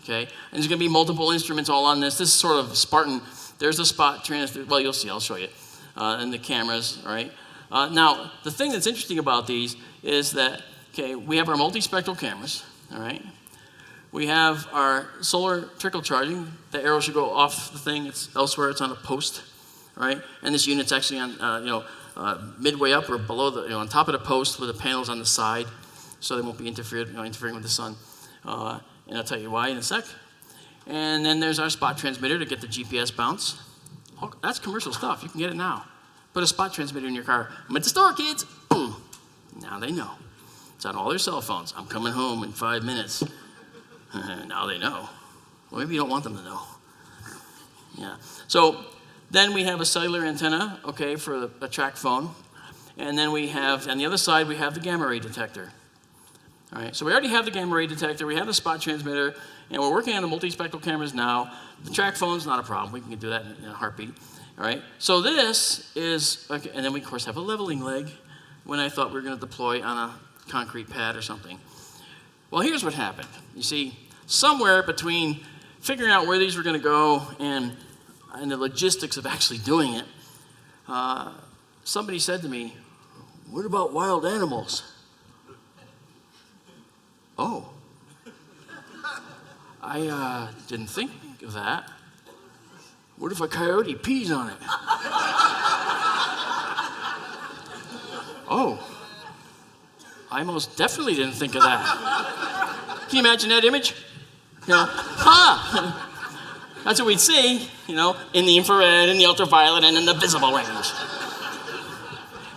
Okay, and there's going to be multiple instruments all on this. This is sort of Spartan. There's a spot transducer. Well, you'll see. I'll show you. And the cameras, all right? Now, the thing that's interesting about these is that, okay, we have our multispectral cameras, all right? We have our solar trickle charging. The arrow should go off the thing. It's elsewhere. It's on a post, right? And this unit's actually on, midway up or below the, on top of the post with the panels on the side, so they won't be interfering with the sun. And I'll tell you why in a sec. And then there's our spot transmitter to get the GPS bounce. Oh, that's commercial stuff. You can get it now. Put a spot transmitter in your car. I'm at the store, kids. Boom. Now they know. It's on all their cell phones. I'm coming home in 5 minutes. Now they know. Well, maybe you don't want them to know. Yeah. So then we have a cellular antenna, okay, for a track phone. And then we have, on the other side, we have the Gamma Ray Detector. All right, so we already have the Gamma Ray Detector, we have the spot transmitter, and we're working on the multispectral cameras now. The track phone's not a problem. We can do that in a heartbeat. All right, so this is, okay, and then we, of course, have a leveling leg when I thought we were going to deploy on a concrete pad or something. Well, here's what happened. You see, somewhere between figuring out where these were going to go and the logistics of actually doing it, somebody said to me, what about wild animals? Oh, I didn't think of that. What if a coyote pees on it? Oh, I most definitely didn't think of that. Can you imagine that image? That's what we'd see, in the infrared, in the ultraviolet, and in the visible range.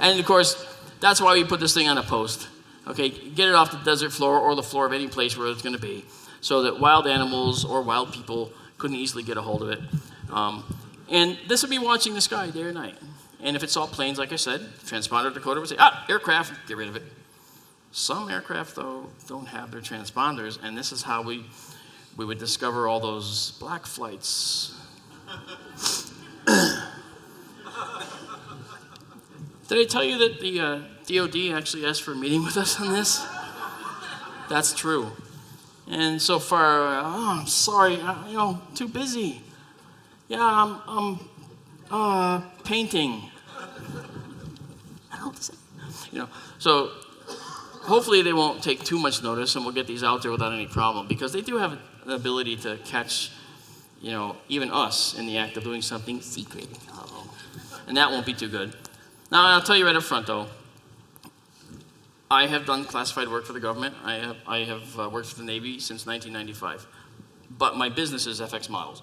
And of course, that's why we put this thing on a post. Okay, get it off the desert floor or the floor of any place where it's going to be, so that wild animals or wild people couldn't easily get a hold of it. And this would be watching the sky day or night. And if it saw planes, like I said, the transponder decoder would say, aircraft, get rid of it. Some aircraft, though, don't have their transponders, and this is how we we would discover all those black flights. Did I tell you that the DOD actually asked for a meeting with us on this? That's true. And so far, I'm sorry, too busy. Yeah, I'm painting. I don't know what to say. So hopefully they won't take too much notice and we'll get these out there without any problem, because they do have an ability to catch, even us in the act of doing something secret. And that won't be too good. Now, I'll tell you right up front, though, I have done classified work for the government. I have worked for the Navy since 1995. But my business is FX models.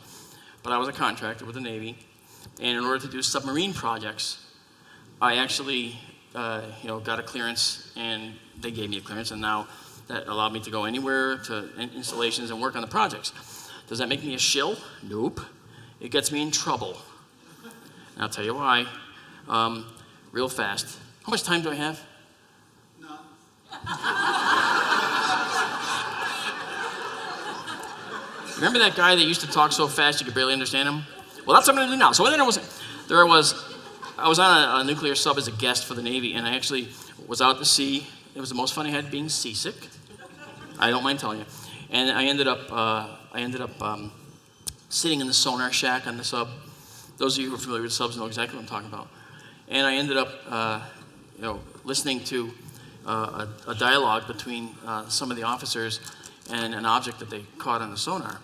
But I was a contractor with the Navy, and in order to do submarine projects, I actually got a clearance, and they gave me a clearance, and now that allowed me to go anywhere to installations and work on the projects. Does that make me a shill? Nope. It gets me in trouble. And I'll tell you why. Real fast. How much time do I have? No. Remember that guy that used to talk so fast you could barely understand him? Well, that's what I'm going to do now. So then I was on a nuclear sub as a guest for the Navy, and I actually was out to sea. It was the most fun I had being seasick. I don't mind telling you. And I ended up sitting in the sonar shack on the sub. Those of you who are familiar with subs know exactly what I'm talking about. And I ended up, listening to a dialogue between some of the officers and an object that they caught on the sonar.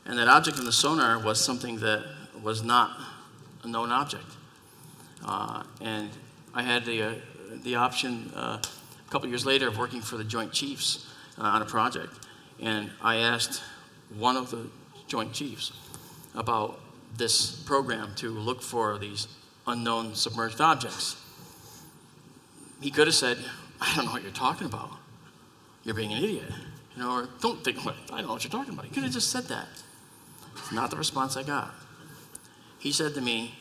And that object in the sonar was something that was not a known object. And I had the option a couple years later of working for the Joint Chiefs on a project. And I asked one of the Joint Chiefs about this program to look for these unknown submerged objects. He could have said, I don't know what you're talking about. You're being an idiot. Or don't think, I don't know what you're talking about. He could have just said that. It's not the response I got. He said to me,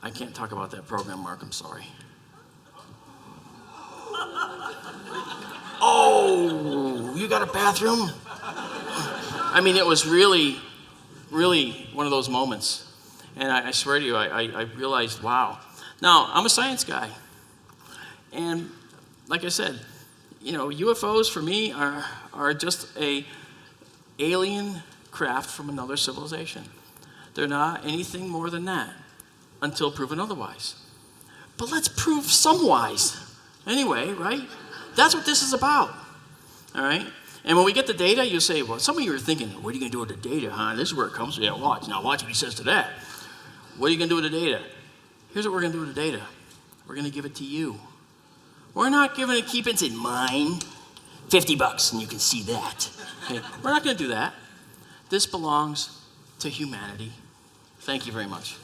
I can't talk about that program, Mark, I'm sorry. Oh, you got a bathroom? I mean, it was really, really one of those moments. And I swear to you, I realized, wow. Now, I'm a science guy. And like I said, UFOs for me are just a alien craft from another civilization. They're not anything more than that until proven otherwise. But let's prove somewise. Anyway, right? That's what this is about. All right? And when we get the data, you say, well, some of you are thinking, what are you going to do with the data, huh? This is where it comes from. Yeah, watch. Now watch what he says to that. What are you going to do with the data? Here's what we're going to do with the data. We're going to give it to you. We're not giving it, keep it in mine. $50 and you can see that. Okay? We're not going to do that. This belongs to humanity. Thank you very much.